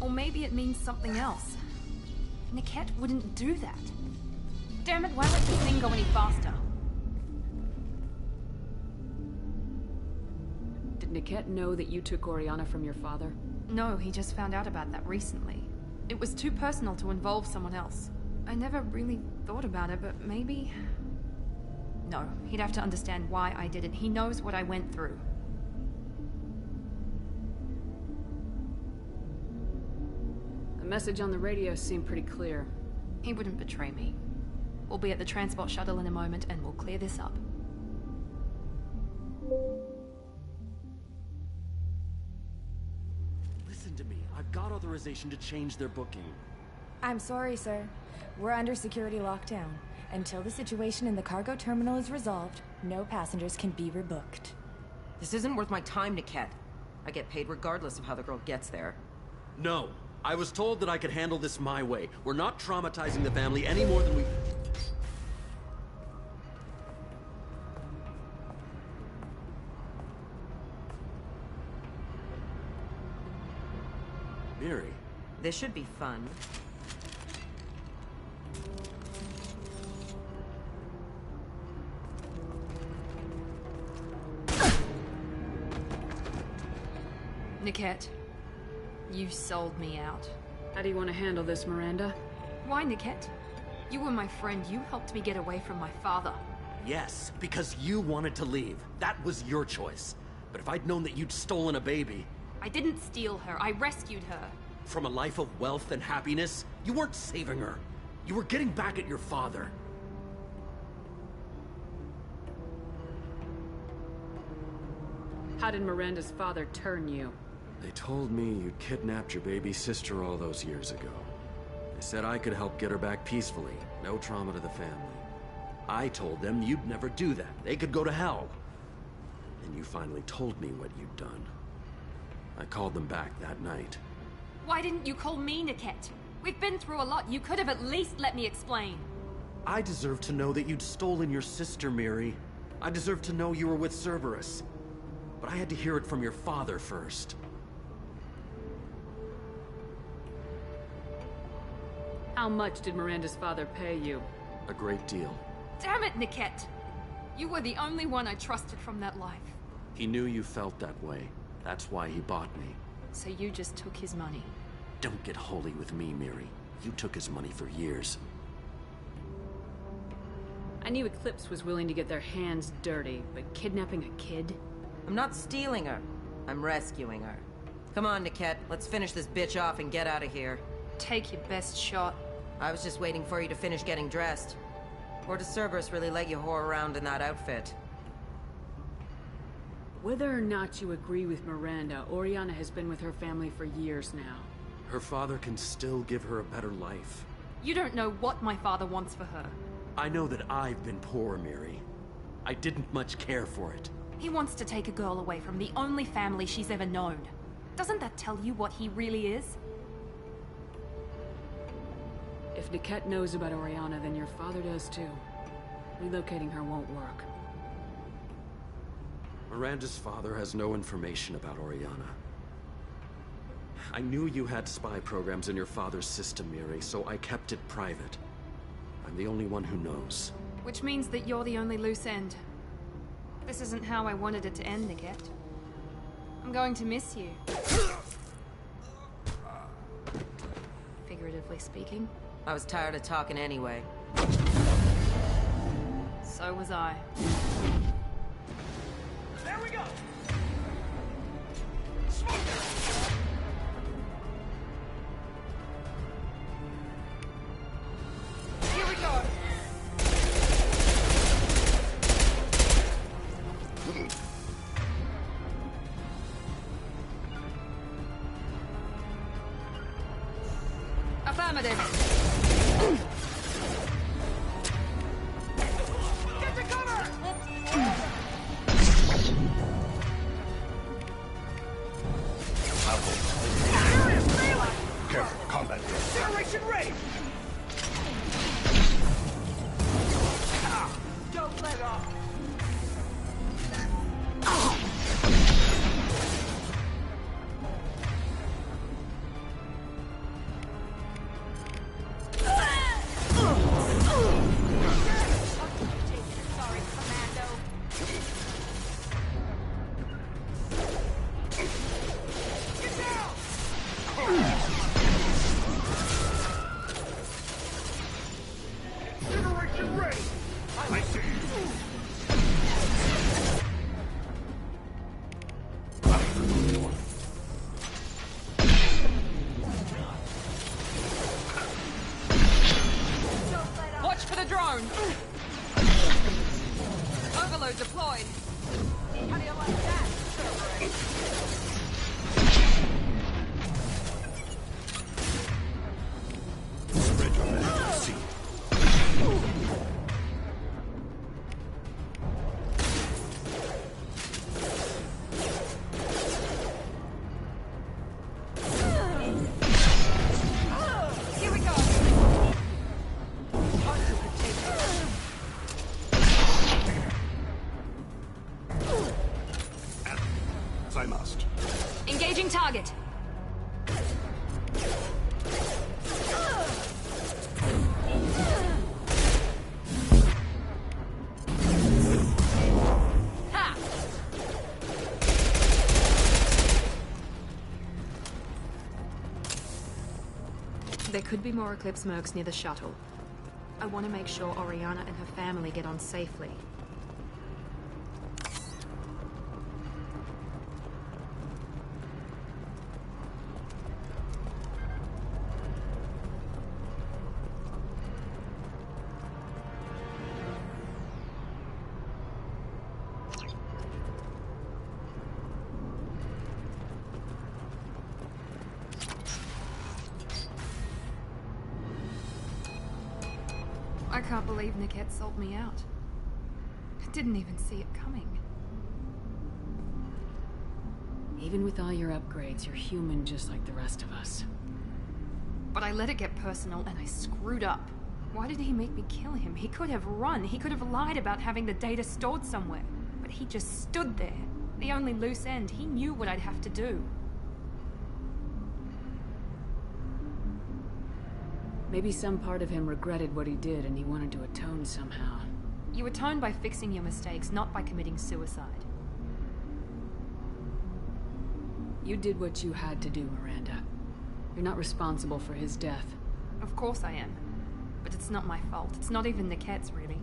Or maybe it means something else. Niket wouldn't do that. Damn it, why let this thing go any faster? Did Niket know that you took Oriana from your father? No, he just found out about that recently. It was too personal to involve someone else. I never really thought about it, but maybe... No, he'd have to understand why I did it. He knows what I went through. The message on the radio seemed pretty clear. He wouldn't betray me. We'll be at the transport shuttle in a moment and we'll clear this up. Listen to me. I've got authorization to change their booking. I'm sorry, sir. We're under security lockdown. Until the situation in the cargo terminal is resolved, no passengers can be rebooked. This isn't worth my time, Niket. I get paid regardless of how the girl gets there. No. I was told that I could handle this my way. We're not traumatizing the family any more than we... Miri. This should be fun. Niket, you sold me out. How do you want to handle this, Miranda? Why, Niket? You were my friend. You helped me get away from my father. Yes, because you wanted to leave. That was your choice. But if I'd known that you'd stolen a baby... I didn't steal her. I rescued her. From a life of wealth and happiness, you weren't saving her. You were getting back at your father. How did Miranda's father turn you? They told me you'd kidnapped your baby sister all those years ago. They said I could help get her back peacefully. No trauma to the family. I told them you'd never do that. They could go to hell. And you finally told me what you'd done. I called them back that night. Why didn't you call me, Niket? We've been through a lot. You could have at least let me explain. I deserve to know that you'd stolen your sister, Miri. I deserve to know you were with Cerberus. But I had to hear it from your father first. How much did Miranda's father pay you? A great deal. Damn it, Niket! You were the only one I trusted from that life. He knew you felt that way. That's why he bought me. So you just took his money? Don't get holy with me, Miri. You took his money for years. I knew Eclipse was willing to get their hands dirty, but kidnapping a kid? I'm not stealing her. I'm rescuing her. Come on, Niket. Let's finish this bitch off and get out of here. Take your best shot. I was just waiting for you to finish getting dressed. Or does Cerberus really let you whore around in that outfit? Whether or not you agree with Miranda, Oriana has been with her family for years now. Her father can still give her a better life. You don't know what my father wants for her. I know that I've been poor, Miri. I didn't much care for it. He wants to take a girl away from the only family she's ever known. Doesn't that tell you what he really is? If Niket knows about Oriana, then your father does too. Relocating her won't work. Miranda's father has no information about Oriana. I knew you had spy programs in your father's system, Miri, so I kept it private. I'm the only one who knows. Which means that you're the only loose end. This isn't how I wanted it to end, Niket. I'm going to miss you. Figuratively speaking. I was tired of talking anyway. So was I. There we go! Here we go! Affirmative. Get to cover! Serious melee! Careful, combat. Generation rate! Don't let off! Watch for the drone! Overload deployed! How do you like that, Spread your magic, see. Here we go! As I must. Engaging target. Ha! There could be more Eclipse mercs near the shuttle. I want to make sure Oriana and her family get on safely. can't believe Niket sold me out. I didn't even see it coming. Even with all your upgrades, you're human just like the rest of us. But I let it get personal and I screwed up. Why did he make me kill him? He could have run. He could have lied about having the data stored somewhere. But he just stood there. The only loose end. He knew what I'd have to do. Maybe some part of him regretted what he did and he wanted to atone somehow. You atone by fixing your mistakes, not by committing suicide. You did what you had to do, Miranda. You're not responsible for his death. Of course I am. But it's not my fault. It's not even Niket's, really.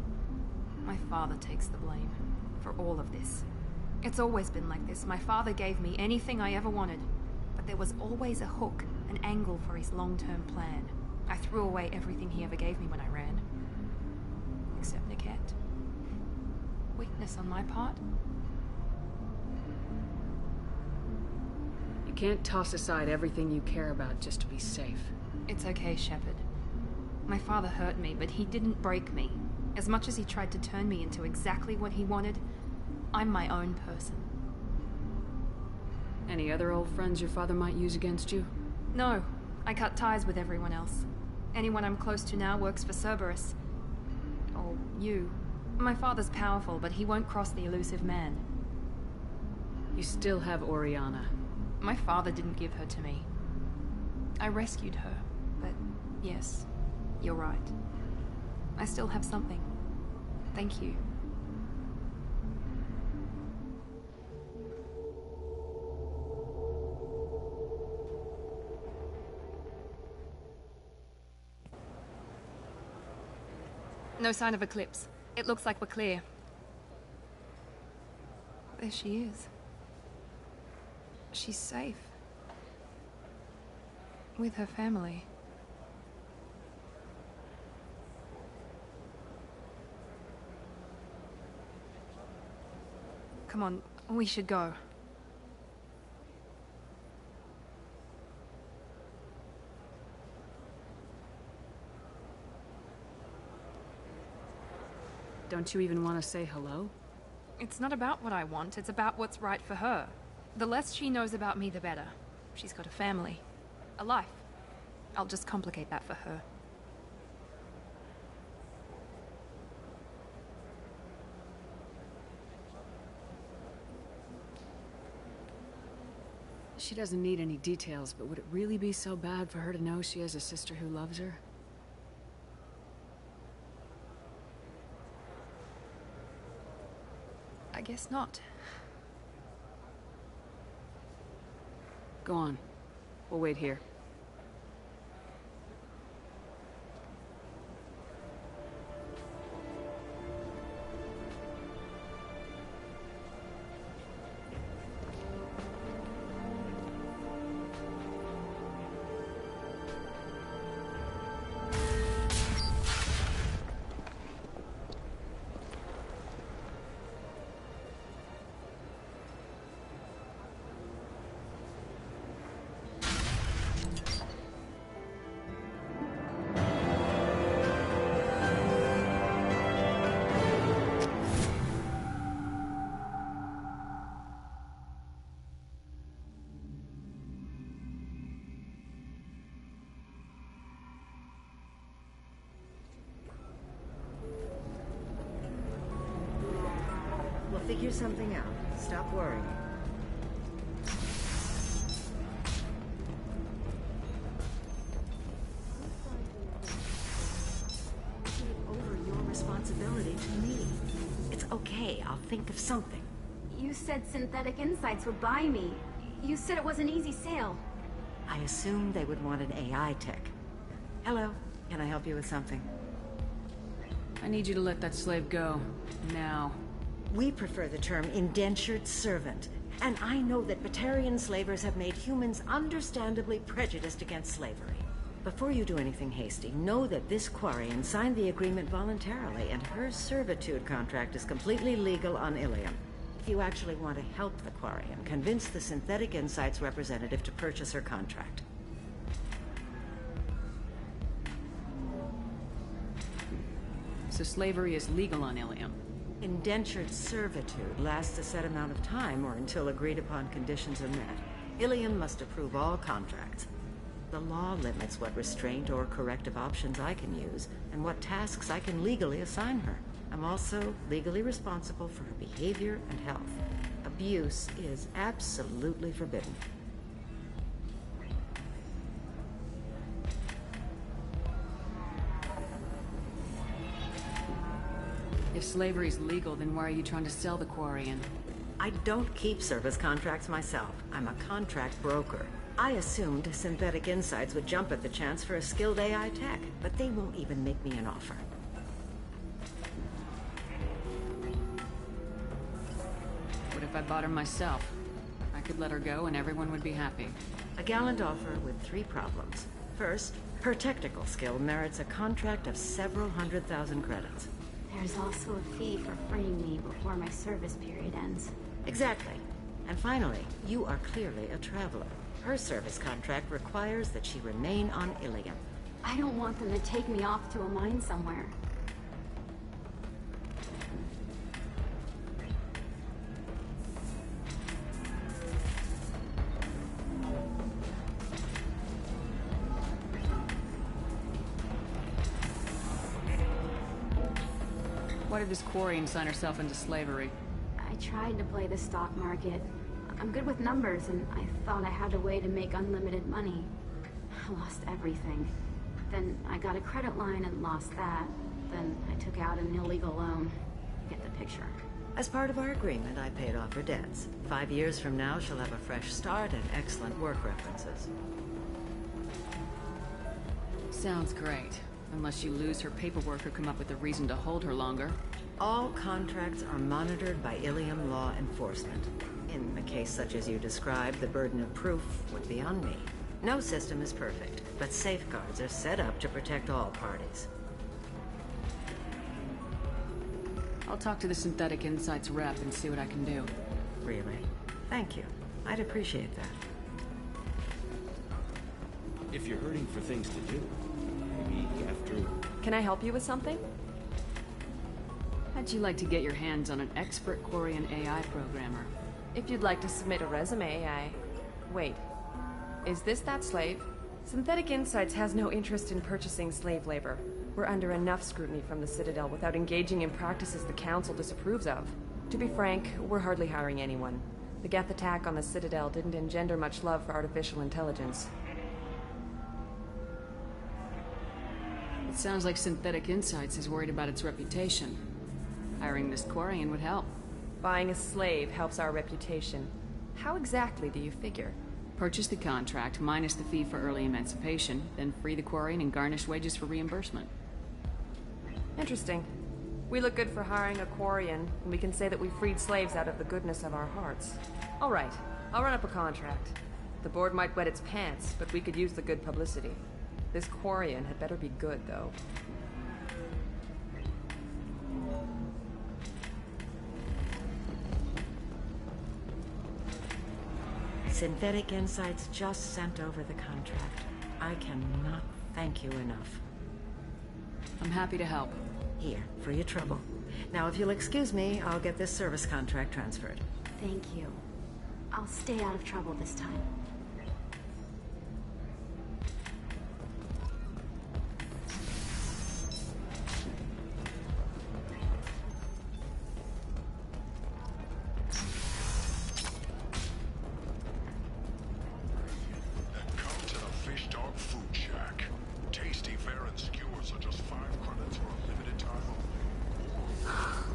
My father takes the blame for all of this. It's always been like this. My father gave me anything I ever wanted. But there was always a hook, an angle for his long-term plan. I threw away everything he ever gave me when I ran. Except Niket. Weakness on my part. You can't toss aside everything you care about just to be safe. It's okay, Shepard. My father hurt me, but he didn't break me. As much as he tried to turn me into exactly what he wanted, I'm my own person. Any other old friends your father might use against you? No. I cut ties with everyone else. Anyone I'm close to now works for Cerberus. Or you. My father's powerful, but he won't cross the elusive man. You still have Oriana. My father didn't give her to me. I rescued her, but yes, you're right. I still have something. Thank you. No sign of Eclipse. It looks like we're clear. There she is. She's safe. With her family. Come on, we should go. Don't you even want to say hello? It's not about what I want, it's about what's right for her. The less she knows about me, the better. She's got a family. A life. I'll just complicate that for her. She doesn't need any details, but would it really be so bad for her to know she has a sister who loves her? I guess not. Go on. We'll wait here. We'll figure something out. Stop worrying. Over your responsibility to me. It's okay. I'll think of something. You said Synthetic Insights would buy me. You said it was an easy sale. I assumed they would want an AI tech. Hello. Can I help you with something? I need you to let that slave go. Now. We prefer the term indentured servant. And I know that Batarian slavers have made humans understandably prejudiced against slavery. Before you do anything hasty, know that this Quarian signed the agreement voluntarily, and her servitude contract is completely legal on Ilium. If you actually want to help the Quarian, convince the Synthetic Insights representative to purchase her contract. So slavery is legal on Ilium. Indentured servitude lasts a set amount of time or until agreed-upon conditions are met. Ilium must approve all contracts. The law limits what restraint or corrective options I can use, and what tasks I can legally assign her. I'm also legally responsible for her behavior and health. Abuse is absolutely forbidden. If slavery's legal, then why are you trying to sell the Quarian? I don't keep service contracts myself. I'm a contract broker. I assumed Synthetic Insights would jump at the chance for a skilled AI tech, but they won't even make me an offer. What if I bought her myself? I could let her go and everyone would be happy. A gallant offer with 3 problems. First, her technical skill merits a contract of several 100,000 credits. There's also a fee for freeing me before my service period ends. Exactly. And finally, you are clearly a traveler. Her service contract requires that she remain on Ilium. I don't want them to take me off to a mine somewhere. Why did this Quarian sign herself into slavery? I tried to play the stock market. I'm good with numbers, and I thought I had a way to make unlimited money. I lost everything. Then I got a credit line and lost that. Then I took out an illegal loan. You get the picture. As part of our agreement, I paid off her debts. 5 years from now, she'll have a fresh start and excellent work references. Sounds great. Unless you lose her paperwork or come up with a reason to hold her longer. All contracts are monitored by Ilium law enforcement. In a case such as you described, the burden of proof would be on me. No system is perfect, but safeguards are set up to protect all parties. I'll talk to the Synthetic Insights rep and see what I can do. Really? Thank you. I'd appreciate that. If you're hurting for things to do, maybe after... Can I help you with something? How'd you like to get your hands on an expert Quarian AI programmer? If you'd like to submit a resume, Wait. Is this that slave? Synthetic Insights has no interest in purchasing slave labor. We're under enough scrutiny from the Citadel without engaging in practices the Council disapproves of. To be frank, we're hardly hiring anyone. The Geth attack on the Citadel didn't engender much love for artificial intelligence. It sounds like Synthetic Insights is worried about its reputation. Hiring this Quarian would help. Buying a slave helps our reputation. How exactly do you figure? Purchase the contract, minus the fee for early emancipation, then free the Quarian and garnish wages for reimbursement. Interesting. We look good for hiring a Quarian, and we can say that we freed slaves out of the goodness of our hearts. All right, I'll run up a contract. The board might wet its pants, but we could use the good publicity. This Quarian had better be good, though. Synthetic Insights just sent over the contract. I cannot thank you enough. I'm happy to help. Here, for your trouble. Now, if you'll excuse me, I'll get this service contract transferred. Thank you. I'll stay out of trouble this time.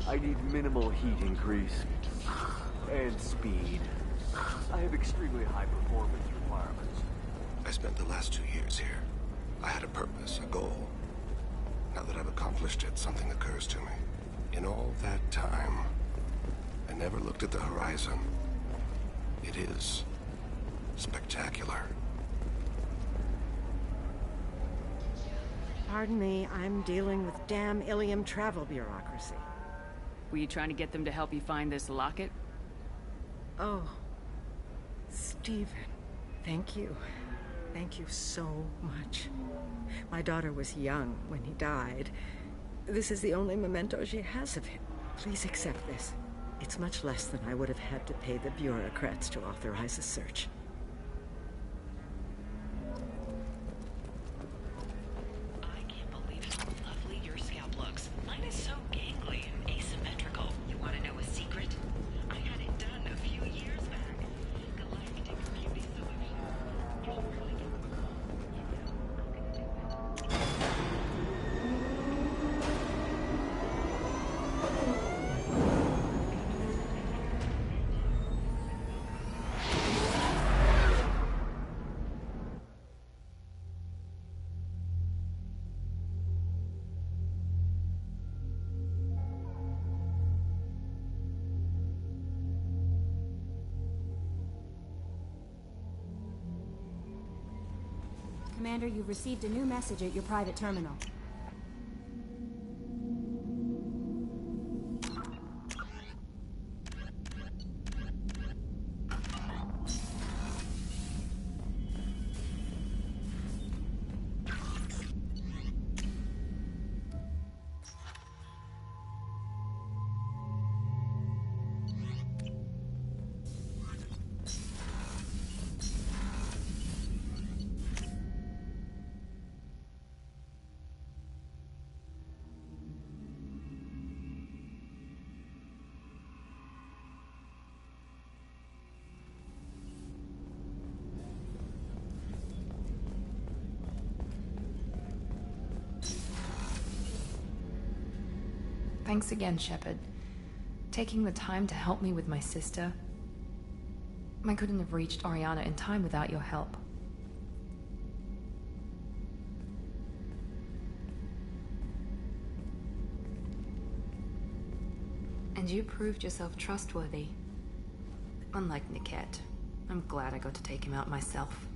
I need minimal heat increase and speed. I have extremely high performance requirements. I spent the last 2 years here. I had a purpose, a goal. Now that I've accomplished it, something occurs to me. In all that time, I never looked at the horizon. It is spectacular. Pardon me, I'm dealing with damn Ilium travel bureaucracy. Were you trying to get them to help you find this locket? Oh, Stephen, thank you. Thank you so much. My daughter was young when he died. This is the only memento she has of him. Please accept this. It's much less than I would have had to pay the bureaucrats to authorize a search. I can't believe how lovely your scalp looks. Mine is so gangly and asymmetrical. You want to know a secret? I had it done a few years back. Galactic Beauty Solution. You should really give them a call. Commander, you've received a new message at your private terminal. Thanks again, Shepard. Taking the time to help me with my sister. I couldn't have reached Oriana in time without your help. And you proved yourself trustworthy. Unlike Niket, I'm glad I got to take him out myself.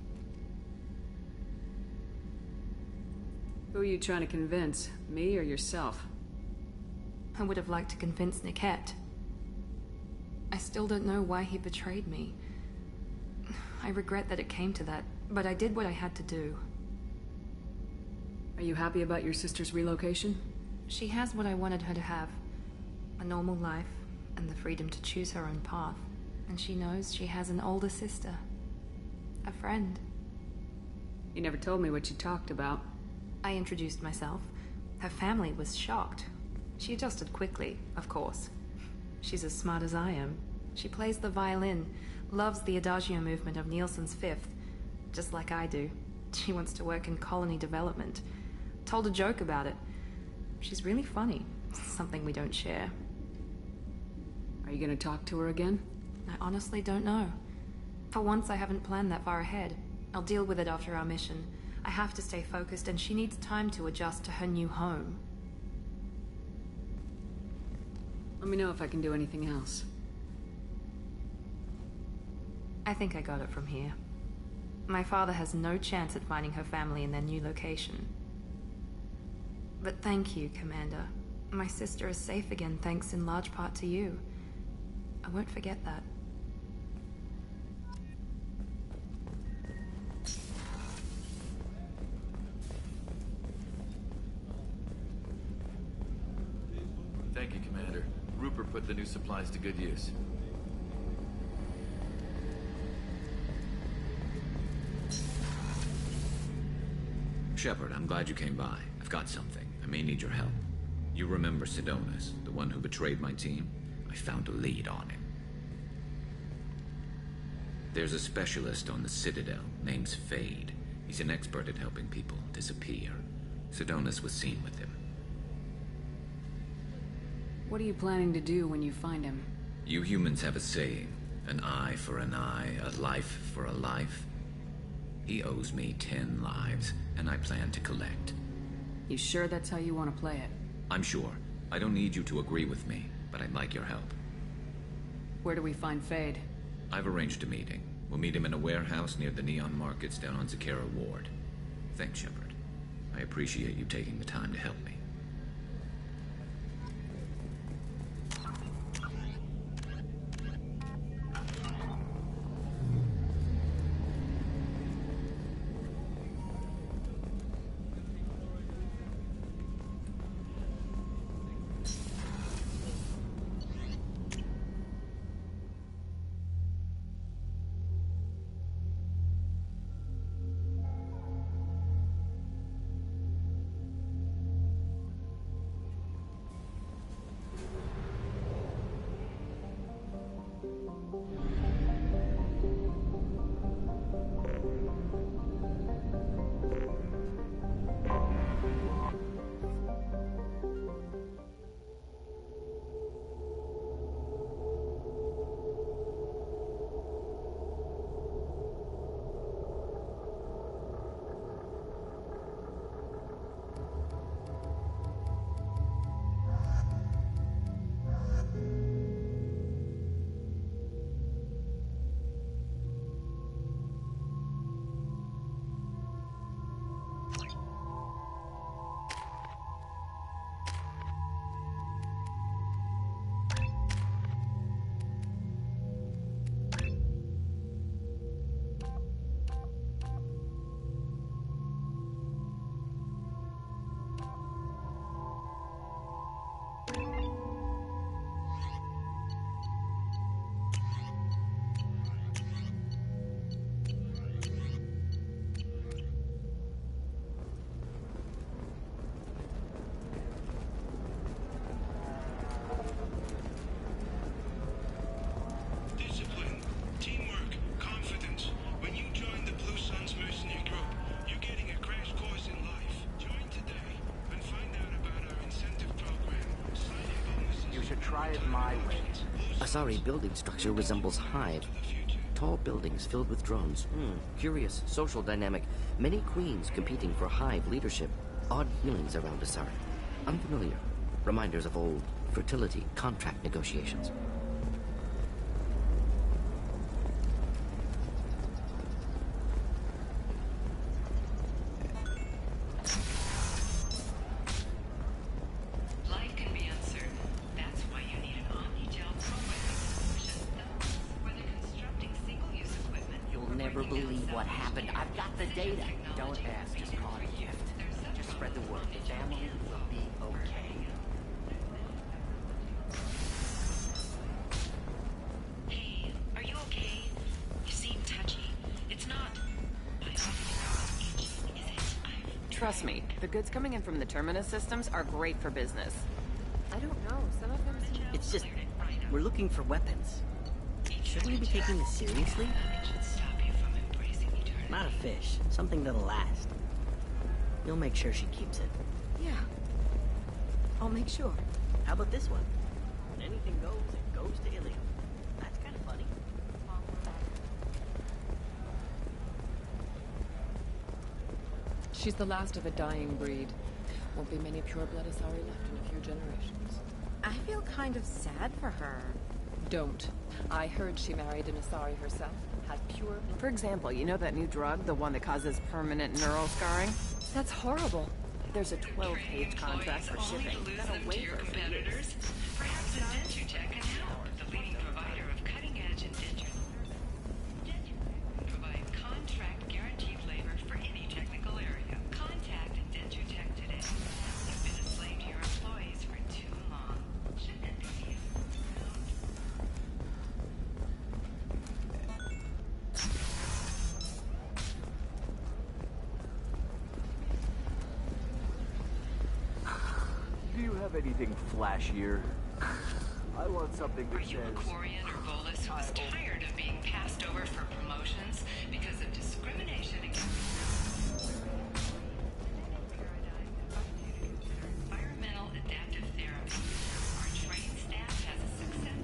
Who are you trying to convince? Me or yourself? I would have liked to convince Niket. I still don't know why he betrayed me. I regret that it came to that, but I did what I had to do. Are you happy about your sister's relocation? She has what I wanted her to have. A normal life, and the freedom to choose her own path. And she knows she has an older sister. A friend. You never told me what you talked about. I introduced myself. Her family was shocked. She adjusted quickly, of course. She's as smart as I am. She plays the violin, loves the Adagio movement of Nielsen's Fifth, just like I do. She wants to work in colony development. Told a joke about it. She's really funny. Something we don't share. Are you gonna talk to her again? I honestly don't know. For once, I haven't planned that far ahead. I'll deal with it after our mission. I have to stay focused, and she needs time to adjust to her new home. Let me know if I can do anything else. I think I got it from here. My father has no chance at finding her family in their new location. But thank you, Commander. My sister is safe again thanks in large part to you. I won't forget that. Thank you, Commander. Rupert put the new supplies to good use. Shepard, I'm glad you came by. I've got something. I may need your help. You remember Sidonis, the one who betrayed my team? I found a lead on him. There's a specialist on the Citadel, name's Fade. He's an expert at helping people disappear. Sidonis was seen with him. What are you planning to do when you find him? You humans have a saying, an eye for an eye, a life for a life. He owes me 10 lives, and I plan to collect. You sure that's how you want to play it? I'm sure. I don't need you to agree with me, but I'd like your help. Where do we find Fade? I've arranged a meeting. We'll meet him in a warehouse near the Neon Markets down on Zakera Ward. Thanks, Shepard. I appreciate you taking the time to help me. highways. Asari building structure resembles Hive. Tall buildings filled with drones. Curious social dynamic. Many queens competing for Hive leadership. Odd feelings around Asari. Unfamiliar. Reminders of old fertility contract negotiations. Life can be uncertain. That's why you need an omni-gel programming solution. Whether constructing single-use equipment... You'll never believe what happened. I've got the data. Don't ask, just call it a gift. Just spread the word. The family will be okay. Hey, are you okay? You seem touchy. It's not... Trust me, the goods coming in from the Terminus systems are great for business. I don't know. Some of them seem... It's just, we're looking for weapons. Shouldn't we be taking this seriously? Not a fish. Something that'll last. You'll make sure she keeps it. Yeah. I'll make sure. How about this one? When anything goes, it goes to Ilium. That's kind of funny. She's the last of a dying breed. Won't be many pure-blood Asari left in a few generations. I feel kind of sad for her. Don't. I heard she married an Asari herself. Had pure... For example, you know that new drug? The one that causes permanent neural scarring? That's horrible. There's a 12-page contract for shipping. Got a waiver for years. Perhaps Indentutech can help. The leading provider of cutting-edge indenture. Provide contract guaranteed labor for any technical area. Contact Indentutech today. You've been a slave to your employees for too long. Shouldn't it be? Do you have anything flashier? I want something that Are you a says... Quarian or Volus who is tired of being passed over for promotions because of discrimination against environmental adaptive therapy? Our trained staff has a success.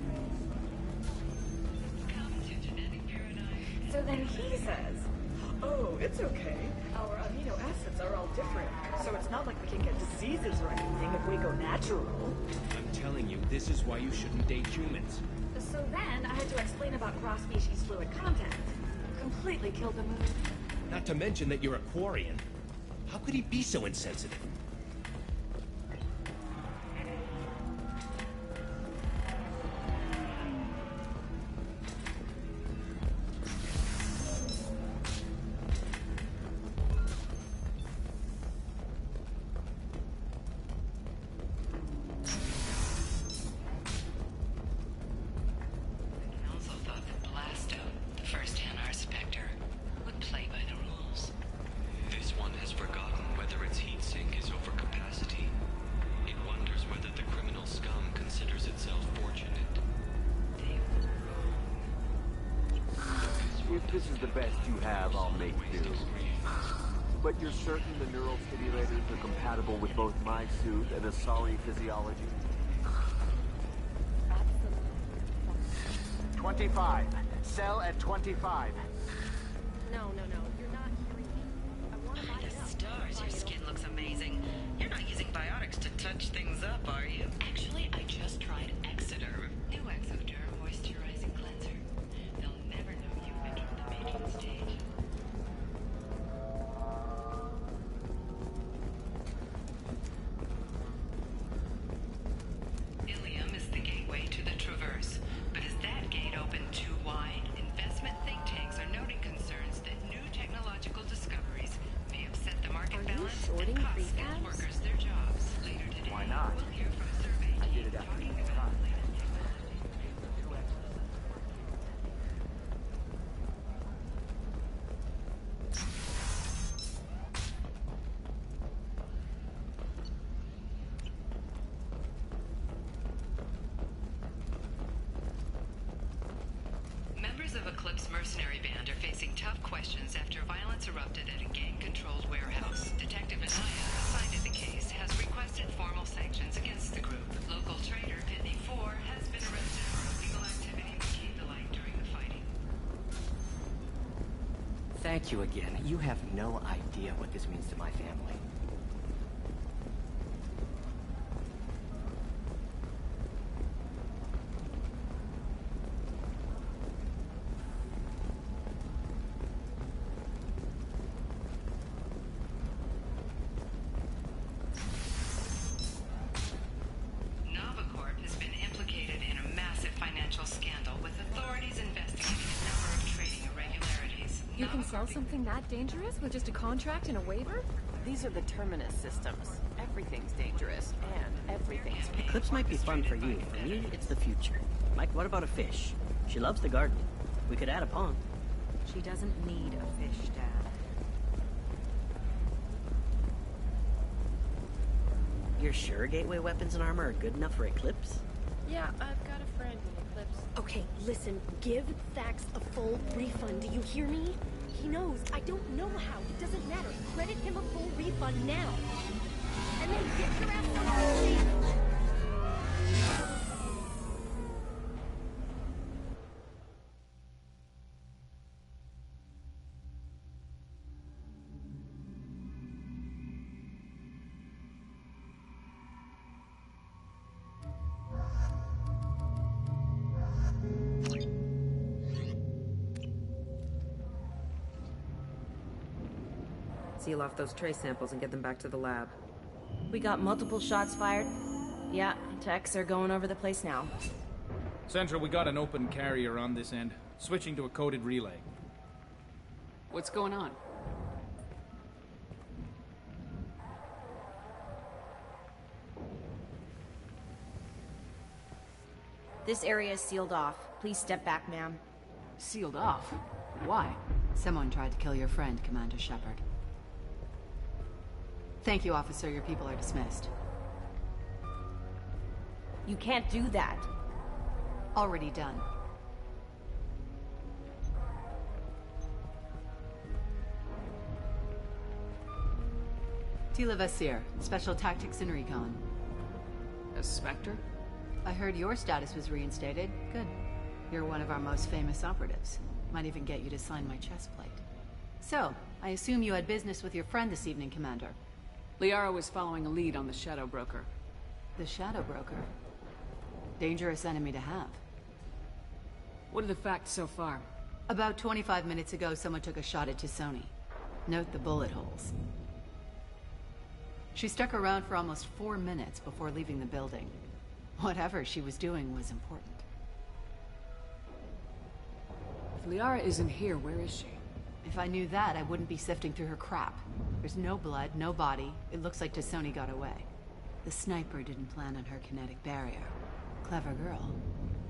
Come to genetic paradigm. So then he says, oh, it's okay. Our amino acids are all different, so it's not like we can get diseases or anything if we go natural. I'm telling you, this is why you shouldn't date humans. So then I had to explain about cross-species fluid contact. Completely killed the mood. Not to mention that you're a Quarian. How could he be so insensitive? Also thought that Blasto, the first NR Spectre, would play by the rules. This one has forgotten whether its heat sink is over capacity. It wonders whether the criminal scum considers itself fortunate. If this is the best you have, I'll make do. But you're certain the neural stimulators are compatible with both my suit and Asari physiology? 25. Cell at 25. No, you're not hearing me. I want to buy it The up. stars, your skin looks amazing. You're not using biotics to touch things up, are you? Actually, I just tried Exoderm. New Exoderm moisturizing cleanser. They'll never know you've entered the mating stage. Ilium is the gateway to the Traverse. But is that gate open too wide? Investment think tanks are noting concerns that new technological discoveries may upset the market balance and cost skilled workers their jobs. Later today, Why not? we'll hear from survey Members of Eclipse mercenary band are facing tough questions after violence erupted at a gang-controlled warehouse. Detective Anaya, assigned to the case, has requested formal sanctions against the group. Local trader Pitney 4 has been arrested for illegal activity that came to light during the fighting. Thank you again. You have no idea what this means to my family. Something that dangerous with just a contract and a waiver? These are the Terminus systems. Everything's dangerous, and everything's painful. Eclipse might be fun for you. For me, it's the future. Mike, what about a fish? She loves the garden. We could add a pond. She doesn't need a fish, Dad. You're sure gateway weapons and armor are good enough for Eclipse? Yeah, I've got a friend in Eclipse. Okay, listen, give Thax a full refund. Do you hear me? He knows. I don't know how. It doesn't matter. Credit him a full refund now. And then get your ass on the Seal off those trace samples and get them back to the lab. We got multiple shots fired. Yeah, techs are going over the place now. Central, we got an open carrier on this end. Switching to a coded relay. What's going on? This area is sealed off. Please step back, ma'am. Sealed off? Why? Someone tried to kill your friend, Commander Shepard. Thank you, officer. Your people are dismissed. You can't do that. Already done. Tila Vasir, Special Tactics and Recon. A Spectre? I heard your status was reinstated. Good. You're one of our most famous operatives. Might even get you to sign my chest plate. So, I assume you had business with your friend this evening, Commander. Liara was following a lead on the Shadow Broker. The Shadow Broker? Dangerous enemy to have. What are the facts so far? About 25 minutes ago, someone took a shot at Tassoni. Note the bullet holes. She stuck around for almost 4 minutes before leaving the building. Whatever she was doing was important. If Liara isn't here, where is she? If I knew that, I wouldn't be sifting through her crap. There's no blood, no body. It looks like Tassoni got away. The sniper didn't plan on her kinetic barrier. Clever girl.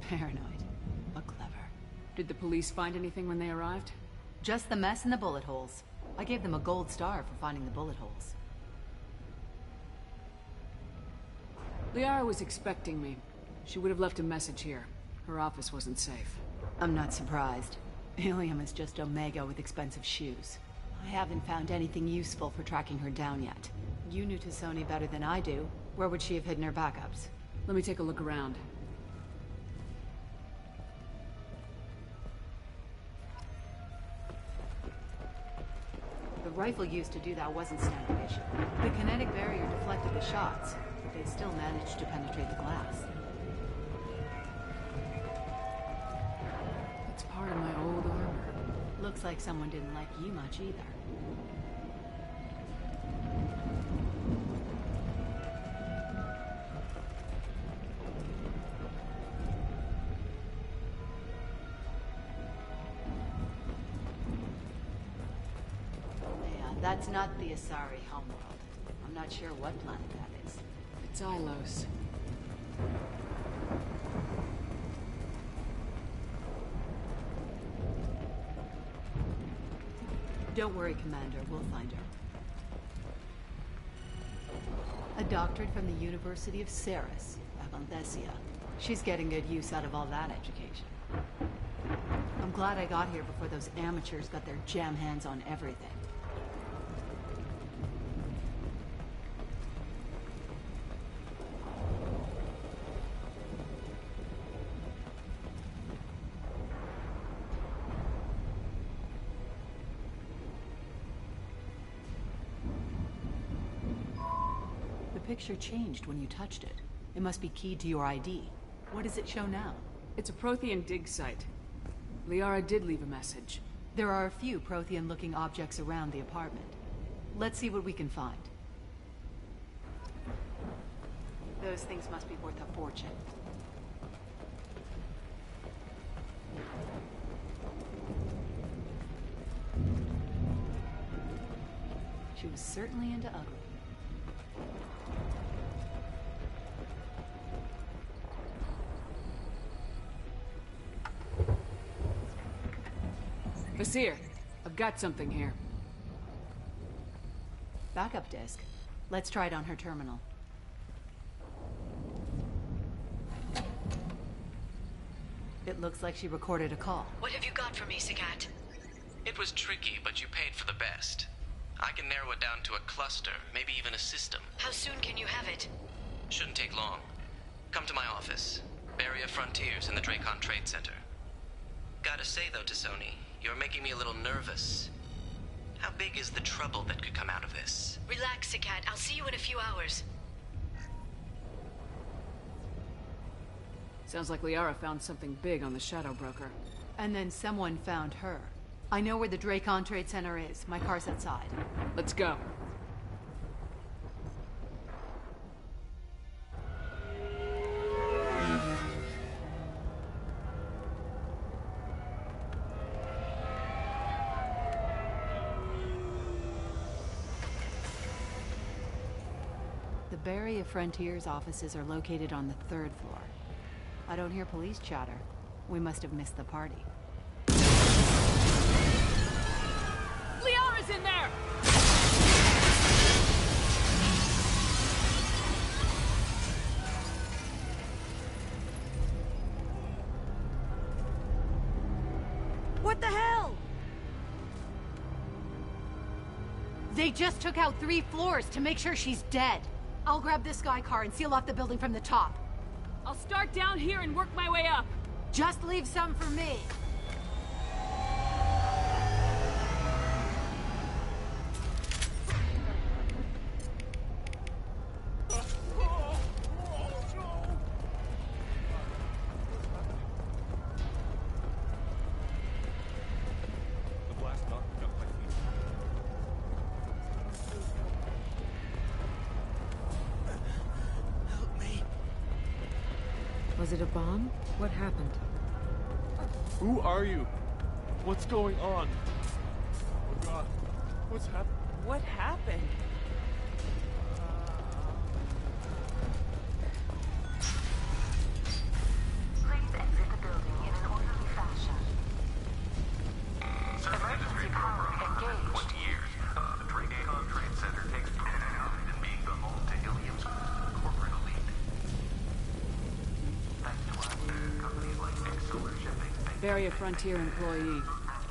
Paranoid, but clever. Did the police find anything when they arrived? Just the mess and the bullet holes. I gave them a gold star for finding the bullet holes. Liara was expecting me. She would have left a message here. Her office wasn't safe. I'm not surprised. Helium is just Omega with expensive shoes. I haven't found anything useful for tracking her down yet. You knew Tassoni better than I do. Where would she have hidden her backups? Let me take a look around. The rifle used to do that wasn't standard issue. The kinetic barrier deflected the shots, but they still managed to penetrate the glass. It's part of my old armor. Looks like someone didn't like you much either. That's not the Asari homeworld. I'm not sure what planet that is. It's Ilos. Don't worry, Commander. We'll find her. A doctorate from the University of Ceres, Avanthesia. She's getting good use out of all that education. A I'm glad I got here before those amateurs got their jam hands on everything. The picture changed when you touched it. It must be keyed to your ID. What does it show now? It's a Prothean dig site. Liara did leave a message. There are a few Prothean-looking objects around the apartment. Let's see what we can find. Those things must be worth a fortune. She was certainly into ugly. Vizier, I've got something here. Backup disk. Let's try it on her terminal. It looks like she recorded a call. What have you got for me, Sagat? It was tricky, but you paid for the best. I can narrow it down to a cluster, maybe even a system. How soon can you have it? Shouldn't take long. Come to my office. Barrier Frontiers in the Dracon Trade Center. Gotta say though to Sony, you're making me a little nervous. How big is the trouble that could come out of this? Relax, Sagat. I'll see you in a few hours. Sounds like Liara found something big on the Shadow Broker. And then someone found her. I know where the Dracon Trade Center is. My car's outside. Let's go. The Barrier Frontiers offices are located on the 3rd floor. I don't hear police chatter. We must have missed the party. Liara's in there! What the hell? They just took out 3 floors to make sure she's dead. I'll grab this Sky car and seal off the building from the top. I'll start down here and work my way up. Just leave some for me. Was it a bomb? What happened? Who are you? What's going on? Oh God, what's happened? What happened? Please exit the building in an orderly fashion. Emergency power engaged. 20 years. The Dracon Trade Center takes pride in being the home to Ilium's corporate elite. Thanks to us, companies like Exolar Shipping. Barrier Frontier employee.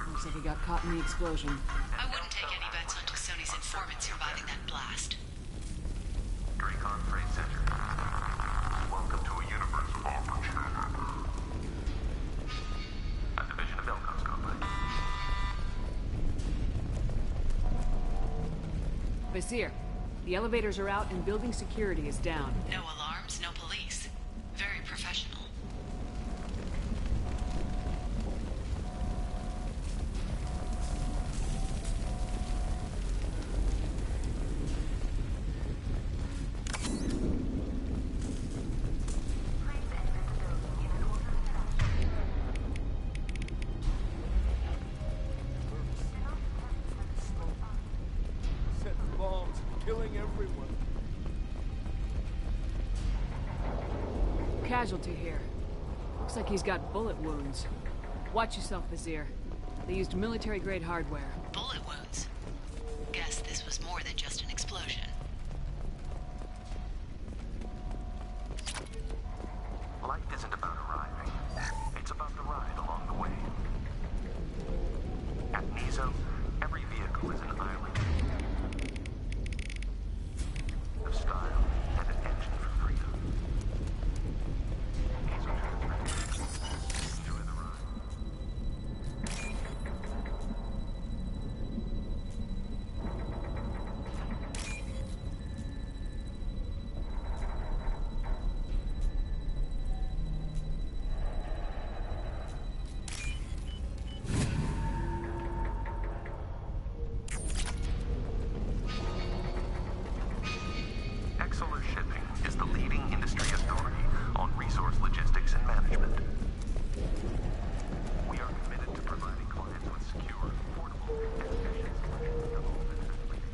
Looks like he got caught in the explosion. I wouldn't take any bets until Sony's informant surviving that blast. Dracon Trade Center. Welcome to a universe of opportunity. A division of Elcon's company. Vizier, the elevators are out and building security is down. No alarms, no police. Very professional. Setting bombs, killing everyone. Casualty here. Looks like he's got bullet wounds. Watch yourself, Vizier. They used military-grade hardware. Bullet wounds. Guess this was more than just an explosion. Life isn't about arriving. It's about the ride along the way.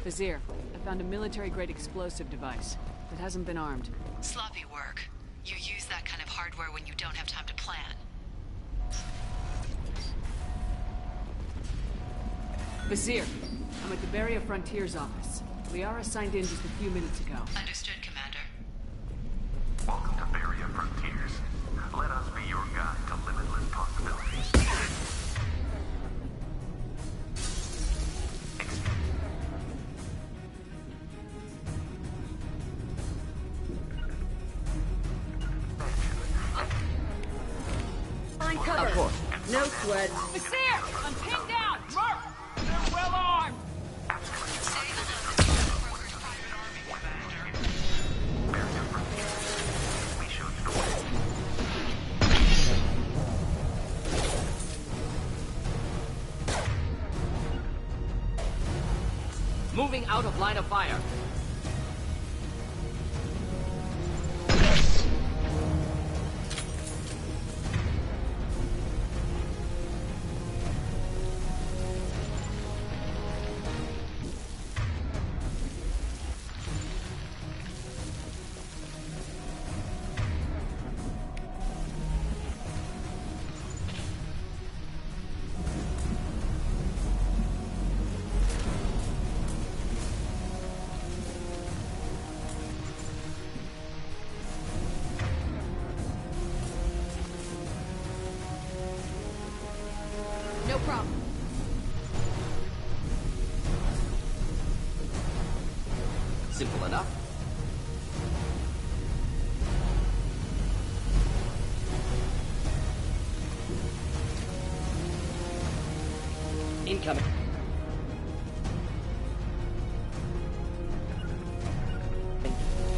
Vizier, I found a military-grade explosive device. It hasn't been armed. Sloppy work. You use that kind of hardware when you don't have time to plan. Vizier, I'm at the Barrier Frontiers office. Liara signed in just a few minutes ago. Understood, Commander. Welcome to Barrier Frontiers. Let us be your guide to limitless possibilities. Find cover. Of course. No sweat. Vizier! I'm pinned down! Merc! They're well armed! Moving out of line of fire. No problem. Simple enough. Incoming.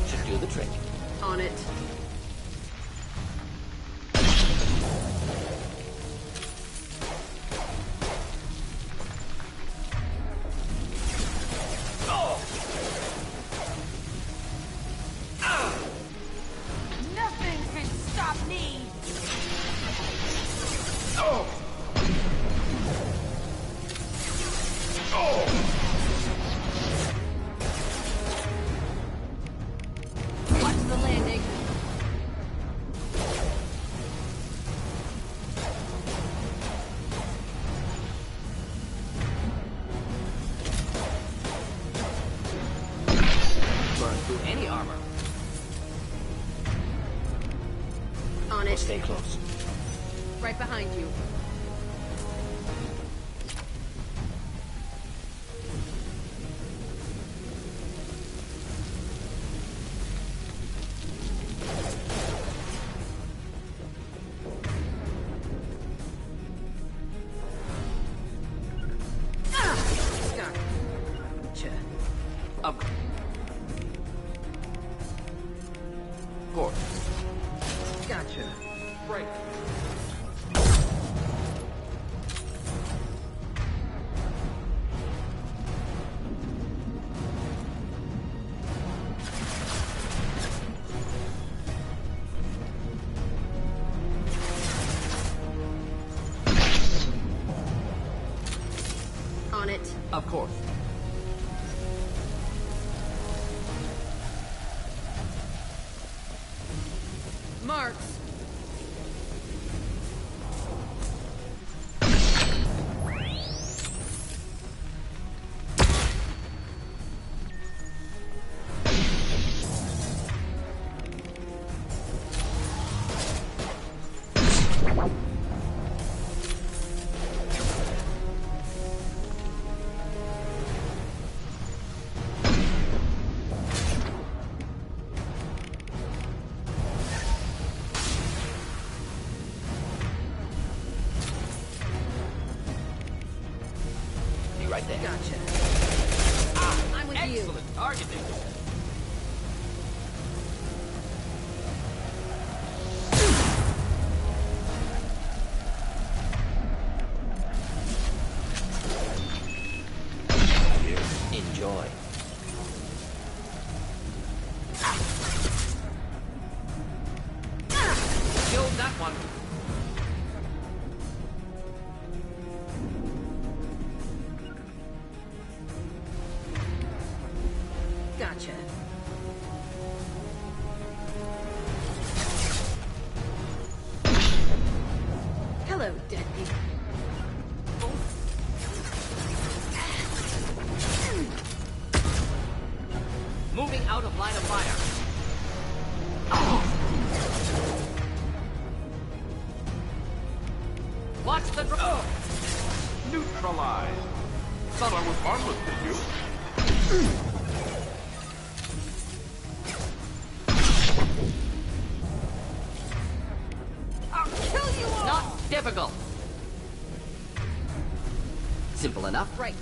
Should do the trick. On it. Nothing can stop me! Watch the landing. Burn through any armor. On it. Stay close. Right behind you. Gotcha. Of course. Gotcha. Break. On it. Of course. Marks. Be right there. Gotcha. I'm with you. Excellent targeting. Enjoy. Killed that one. fire. Watch the Neutralized. Thought I was harmless, did you? I'll kill you all! Not difficult. Simple enough. Right.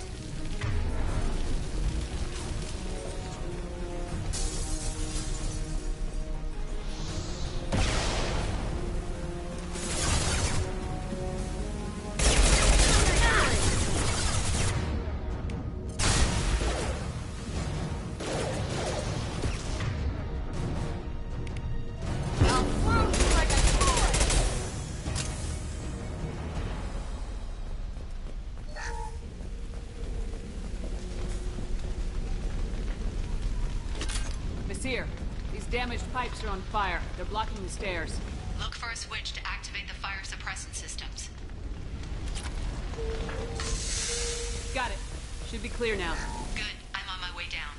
Here. These damaged pipes are on fire. They're blocking the stairs. Look for a switch to activate the fire suppressant systems. Got it. Should be clear now. Good. I'm on my way down.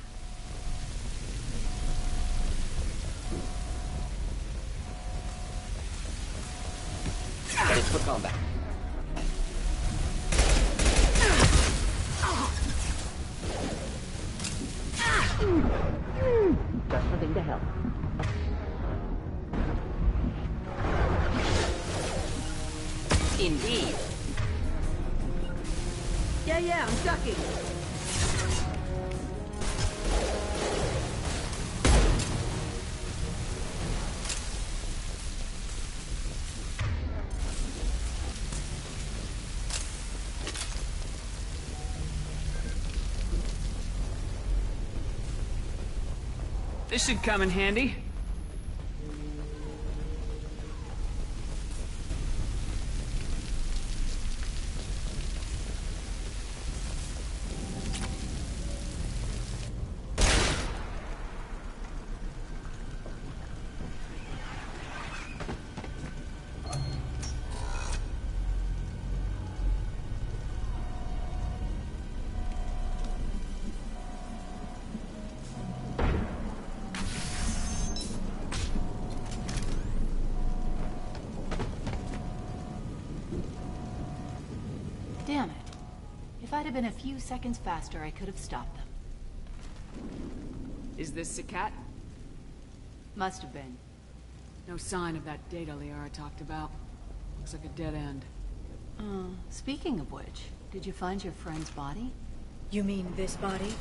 Ready for combat. Just the thing to help. Indeed. Yeah, I'm ducking. This should come in handy. Damn it. If I'd have been a few seconds faster, I could have stopped them. Is this Sakat? Must have been. No sign of that data Liara talked about. Looks like a dead end. Speaking of which, did you find your friend's body? You mean this body?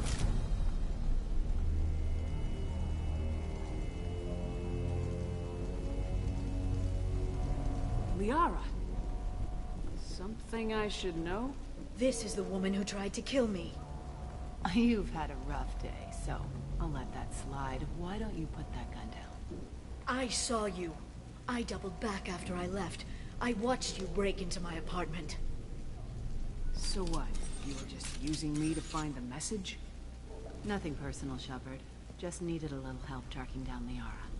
Liara? Something I should know? This is the woman who tried to kill me. You've had a rough day, so I'll let that slide. Why don't you put that gun down? I saw you. I doubled back after I left. I watched you break into my apartment. So what? You were just using me to find the message? Nothing personal, Shepard. Just needed a little help tracking down Liara.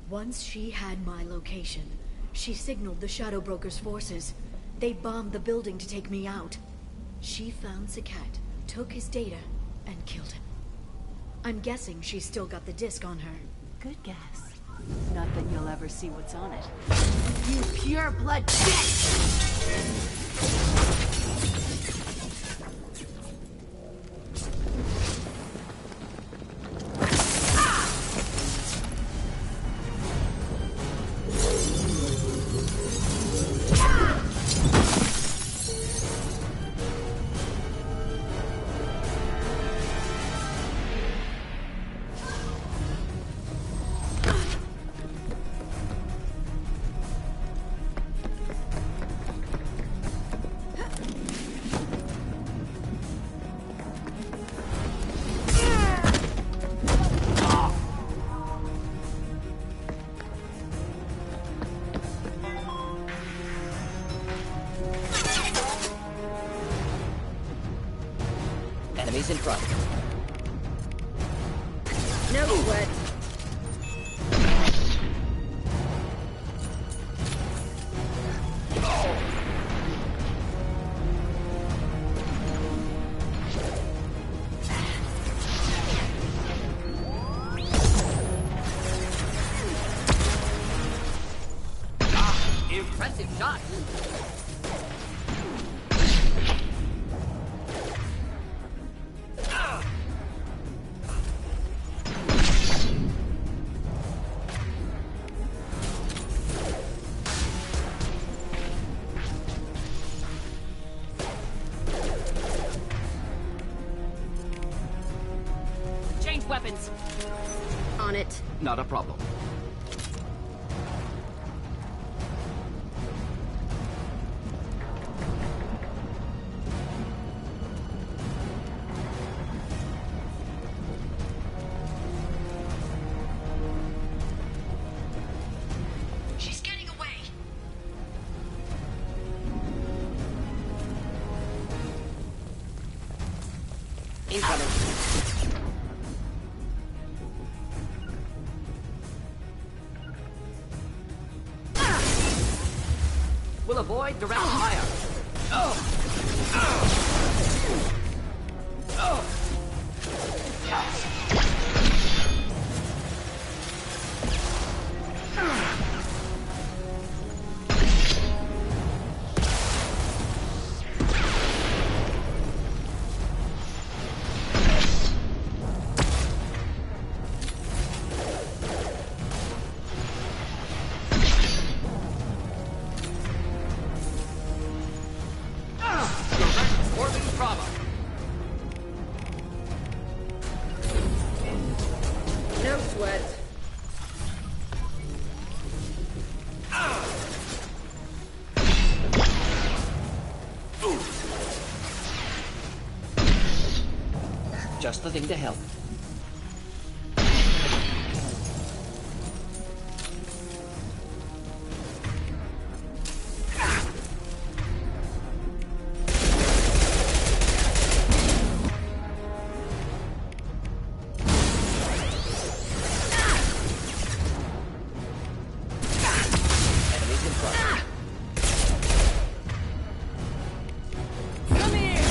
Once she had my location, she signaled the Shadow Broker's forces. They bombed the building to take me out. She found Sakat, took his data, and killed him. I'm guessing she's still got the disc on her. Good guess. Not that you'll ever see what's on it. You pure blood bitch! Enemies in front. No sweat. happens. On it. Not a problem. She's getting away. Incoming. We'll avoid direct fire. No sweat. Just the thing to help. Enemies in front. Come here.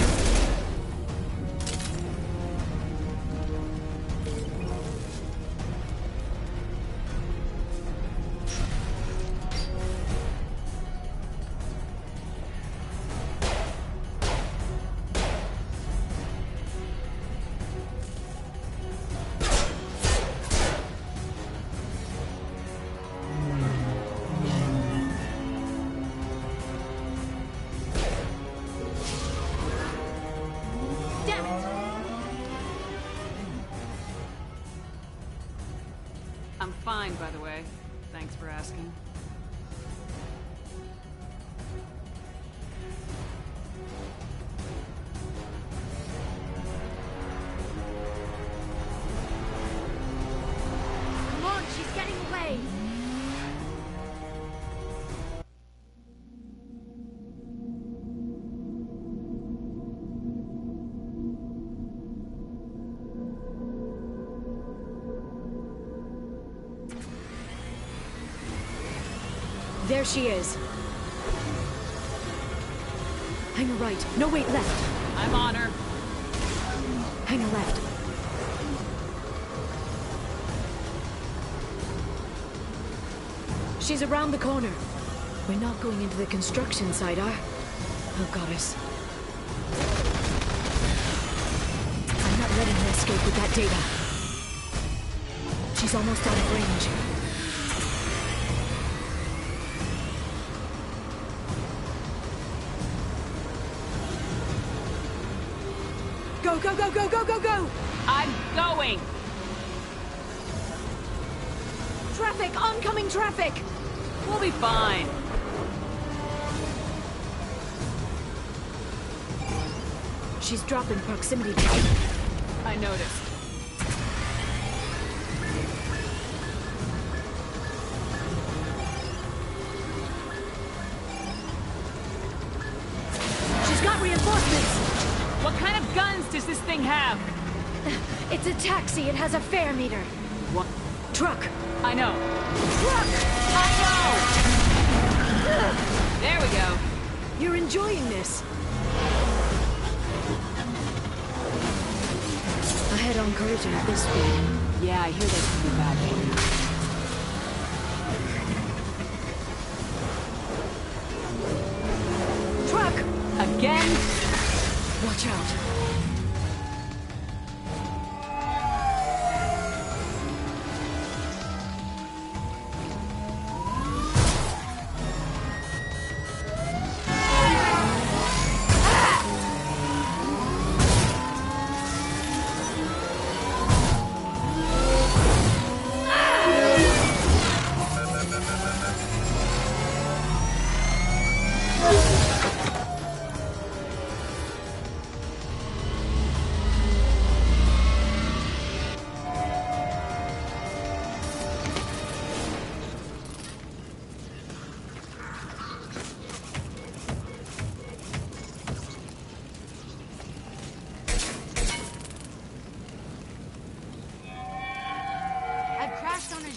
Damn it. I'm fine, by the way. Thanks for asking. Come on, she's getting away. There she is. Hang a right. No, wait, left. I'm on her. Hang a left. She's around the corner. We're not going into the construction site, Oh, goddess. I'm not letting her escape with that data. She's almost out of range. Go, go, go, go, go, go, go! I'm going! Traffic! Oncoming traffic! We'll be fine. She's dropping proximity. I noticed. She's got reinforcements! What kind of guns does this thing have? It's a taxi. It has a fare meter. What? Truck. I know. Truck! I know! There we go. You're enjoying this. A head-on collision at this speed. Yeah, I hear this can be bad for you. Truck! Again? Watch out.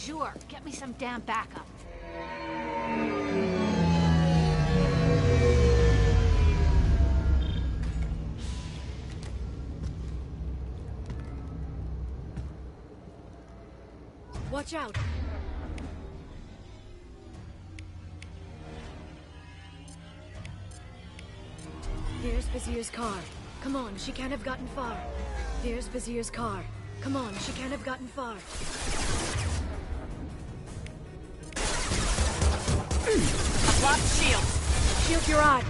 Sure, get me some damn backup. Watch out! Here's Vizier's car. Come on, she can't have gotten far. Here's Vizier's car. Come on, she can't have gotten far. I've lost shield. Shield your eye.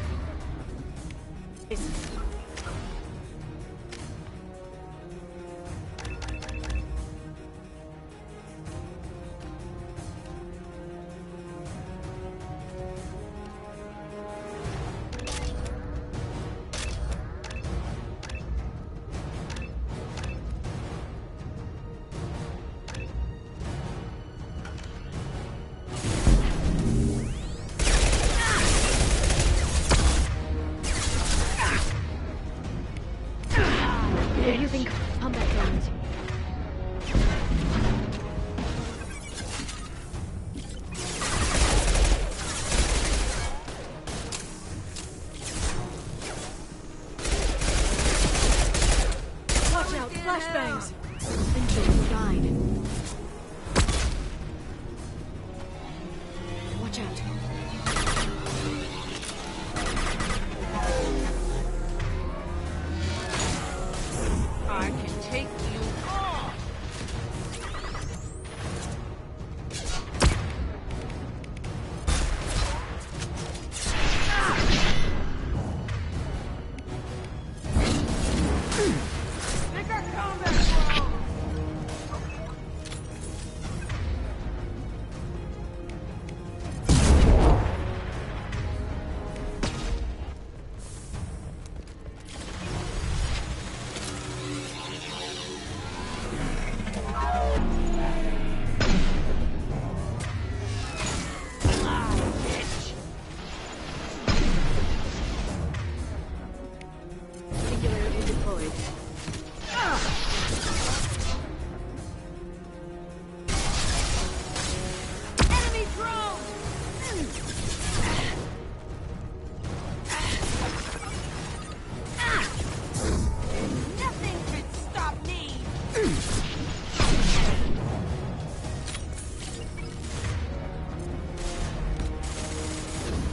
Flashbangs! Injured, died. Watch out. I can take you on!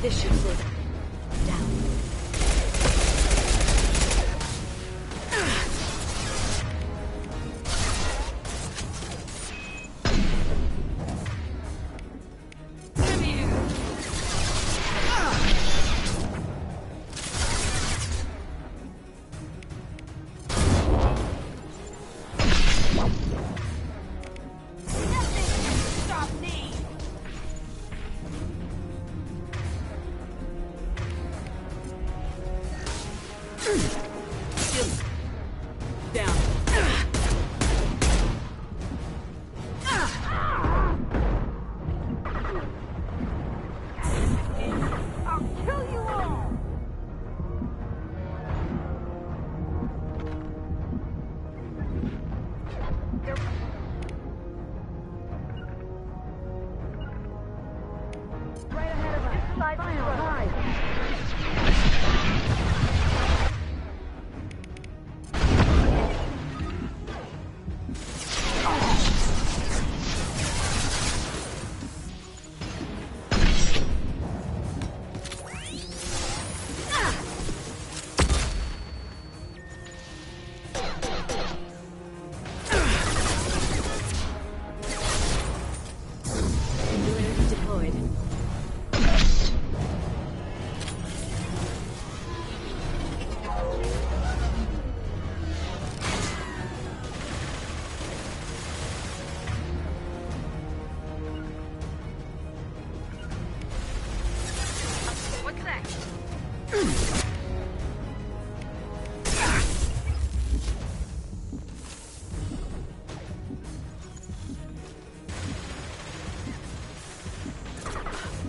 This should slow them down.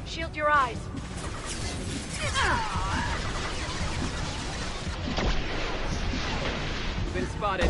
Shield your eyes. Been spotted.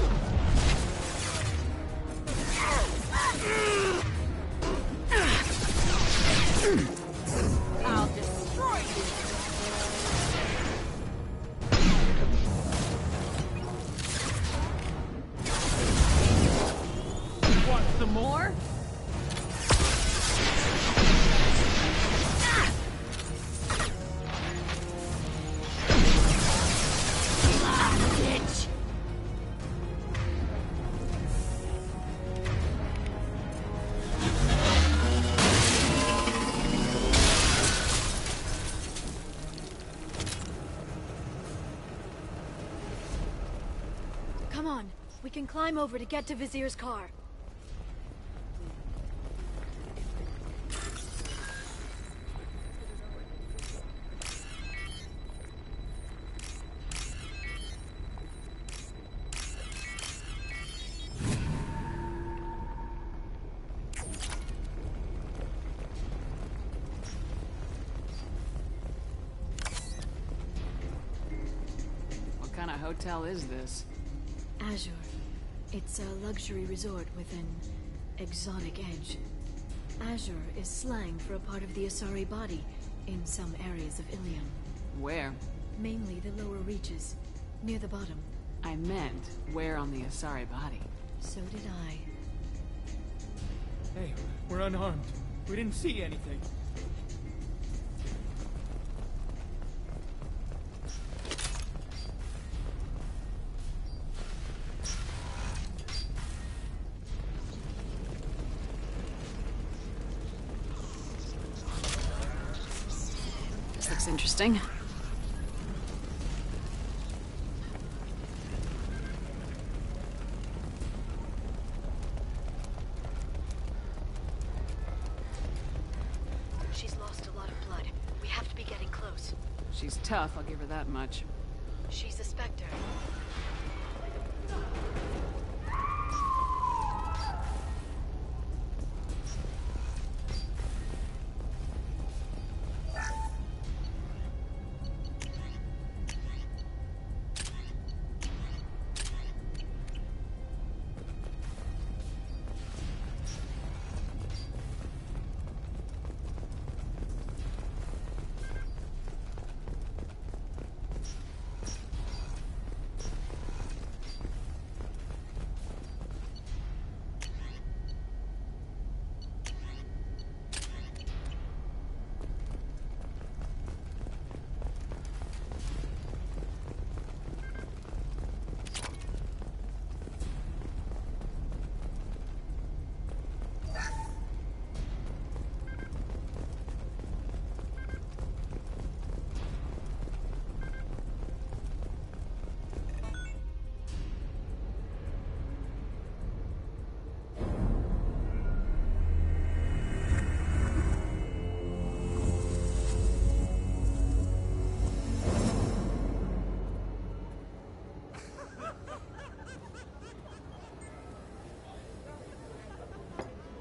Come on. We can climb over to get to Vizier's car. What kind of hotel is this? Azure. It's a luxury resort with an exotic edge. Azure is slang for a part of the Asari body in some areas of Ilium. Where? Mainly the lower reaches, near the bottom. I meant, where on the Asari body? So did I. Hey, we're unarmed. We didn't see anything. This looks interesting. She's lost a lot of blood. We have to be getting close. She's tough, I'll give her that much. She's a Spectre.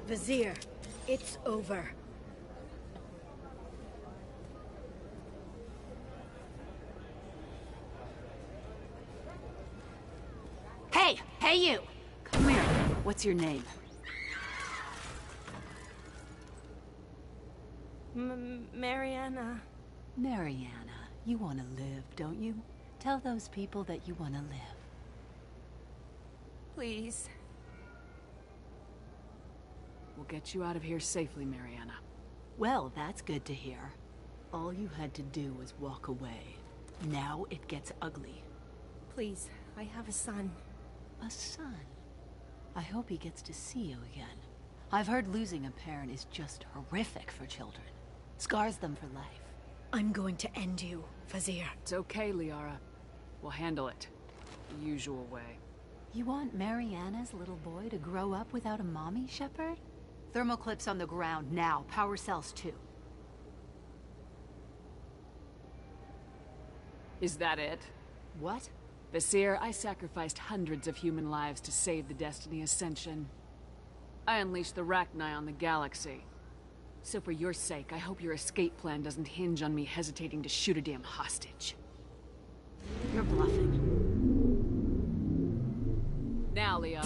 Vizier, it's over. Hey! Hey, you! Come here. What's your name? Mariana. Mariana. You want to live, don't you? Tell those people that you want to live. Please. We'll get you out of here safely, Mariana. Well, that's good to hear. All you had to do was walk away. Now it gets ugly. Please, I have a son. A son? I hope he gets to see you again. I've heard losing a parent is just horrific for children. Scars them for life. I'm going to end you, Vizier. It's okay, Liara. We'll handle it. The usual way. You want Mariana's little boy to grow up without a mommy, Shepard? Thermal clips on the ground now. Power cells too. Is that it? What? Vizier, I sacrificed hundreds of human lives to save the Destiny Ascension. I unleashed the Rachni on the galaxy. So for your sake, I hope your escape plan doesn't hinge on me hesitating to shoot a damn hostage. You're bluffing. Now, Liara.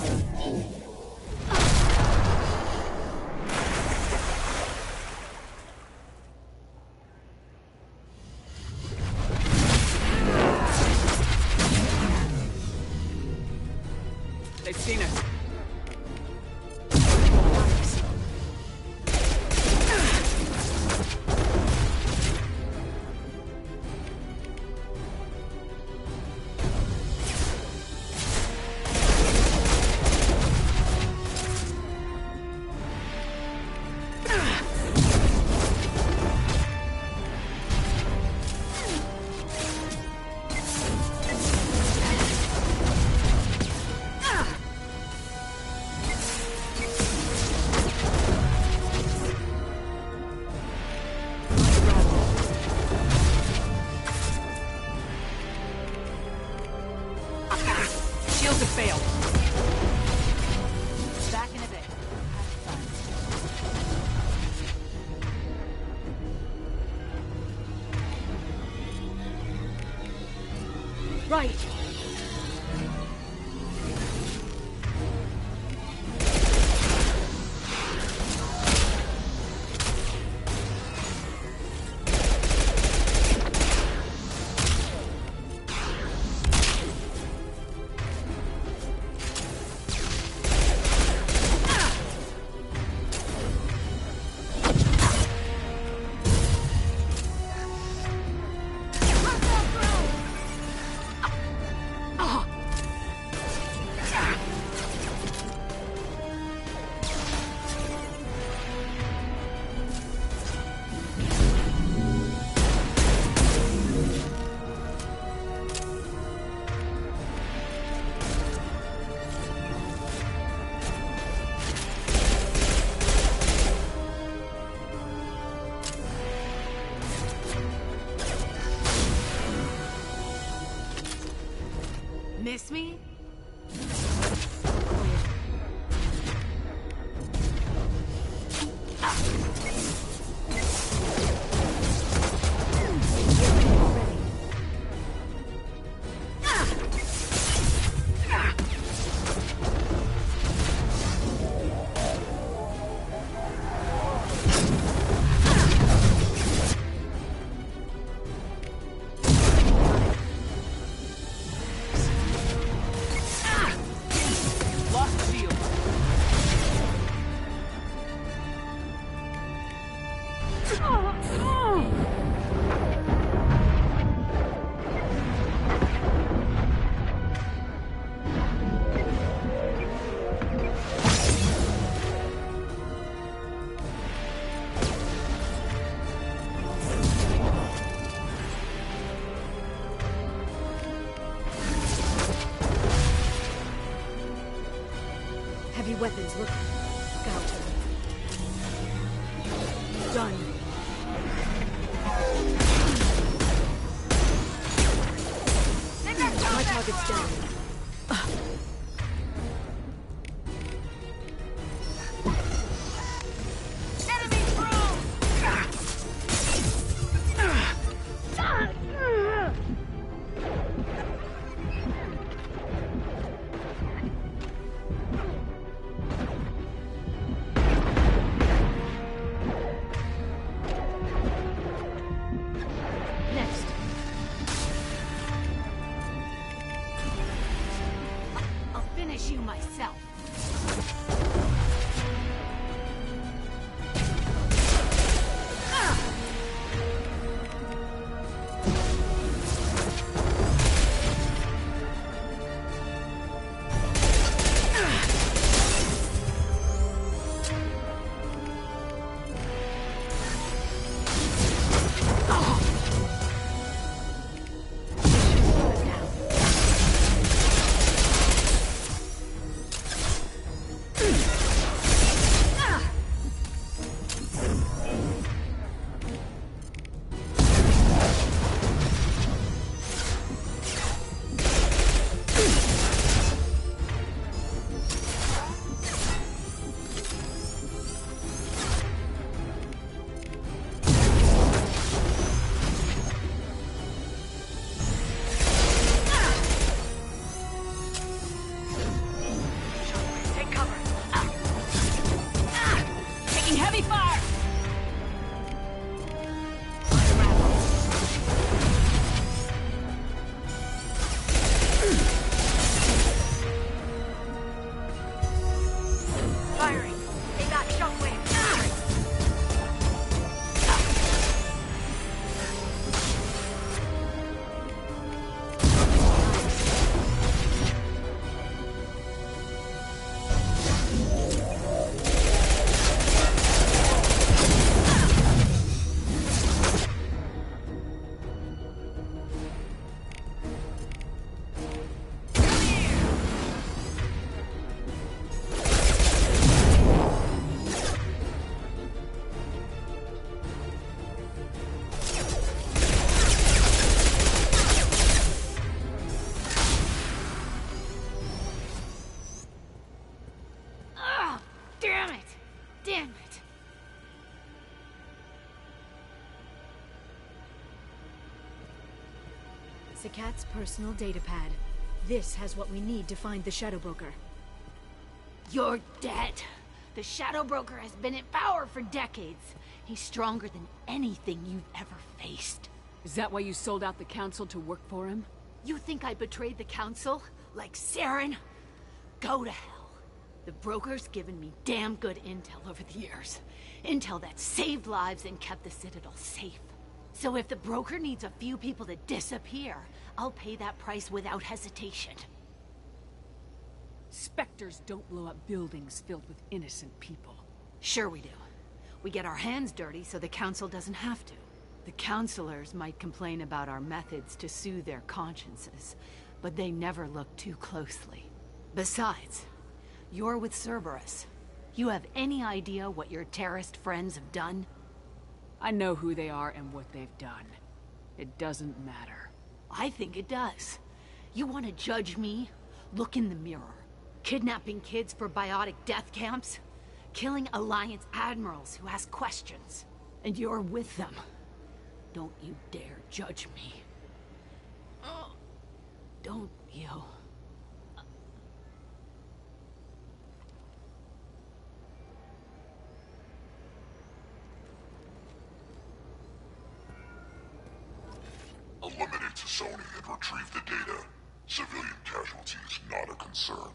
They've seen us. shields have failed. Back in a bit. Right. Miss me? Heavy weapons, look out. Done. My target's down. You myself. Sakat's personal data pad. This has what we need to find the Shadow Broker. You're dead. The Shadow Broker has been in power for decades. He's stronger than anything you've ever faced. Is that why you sold out the Council to work for him? You think I betrayed the Council? Like Saren? Go to hell. The Broker's given me damn good intel over the years. Intel that saved lives and kept the Citadel safe. So if the Broker needs a few people to disappear, I'll pay that price without hesitation. Spectres don't blow up buildings filled with innocent people. Sure we do. We get our hands dirty so the Council doesn't have to. The Councilors might complain about our methods to soothe their consciences, but they never look too closely. Besides, you're with Cerberus. You have any idea what your terrorist friends have done? I know who they are and what they've done. It doesn't matter. I think it does. You want to judge me? Look in the mirror. Kidnapping kids for biotic death camps? Killing Alliance admirals who ask questions. And you're with them. Don't you dare judge me. Don't you? Eliminate Sony and retrieve the data. Civilian casualties not a concern.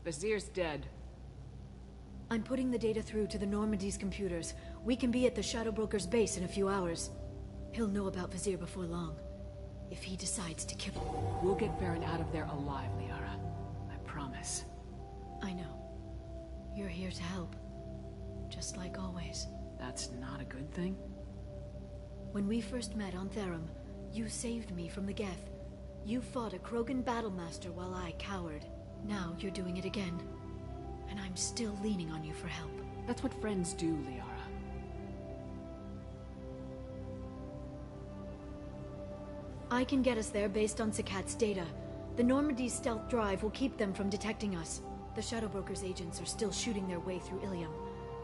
Vizier's dead. I'm putting the data through to the Normandy's computers. We can be at the Shadow Broker's base in a few hours. He'll know about Vizier before long. If he decides to kill him. We'll get Baron out of there alive, Liara. I promise. I know. You're here to help. Just like always. That's not a good thing? When we first met on Therum, you saved me from the Geth. You fought a Krogan battlemaster while I cowered. Now you're doing it again. And I'm still leaning on you for help. That's what friends do, Liara. I can get us there based on Sakat's data. The Normandy's stealth drive will keep them from detecting us. The Shadow Broker's agents are still shooting their way through Ilium.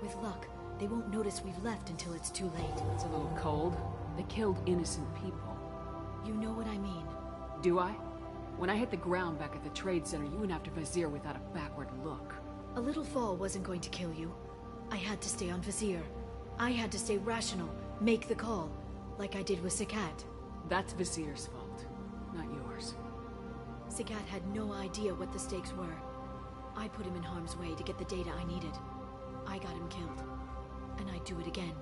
With luck, they won't notice we've left until it's too late. It's a little cold. They killed innocent people. You know what I mean. Do I? When I hit the ground back at the trade center, you went after Vizier without a backward look. A little fall wasn't going to kill you. I had to stay on Vizier. I had to stay rational, make the call, like I did with Sakat. That's Vizier's fault, not yours. Sakat had no idea what the stakes were. I put him in harm's way to get the data I needed. I got him killed. And I'd do it again.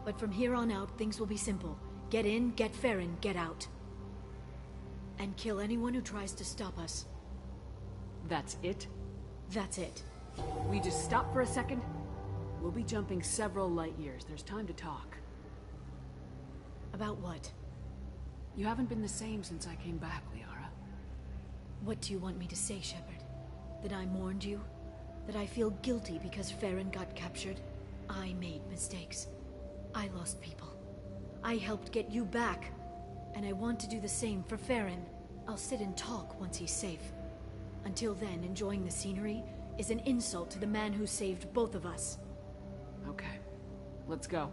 But from here on out, things will be simple. Get in, get Farron, get out. And kill anyone who tries to stop us. That's it? That's it. We just stop for a second? We'll be jumping several light years. There's time to talk. About what? You haven't been the same since I came back, Liara. What do you want me to say, Shepard? That I mourned you? That I feel guilty because Farron got captured? I made mistakes. I lost people. I helped get you back. And I want to do the same for Farron. I'll sit and talk once he's safe. Until then, enjoying the scenery is an insult to the man who saved both of us. Okay. Let's go.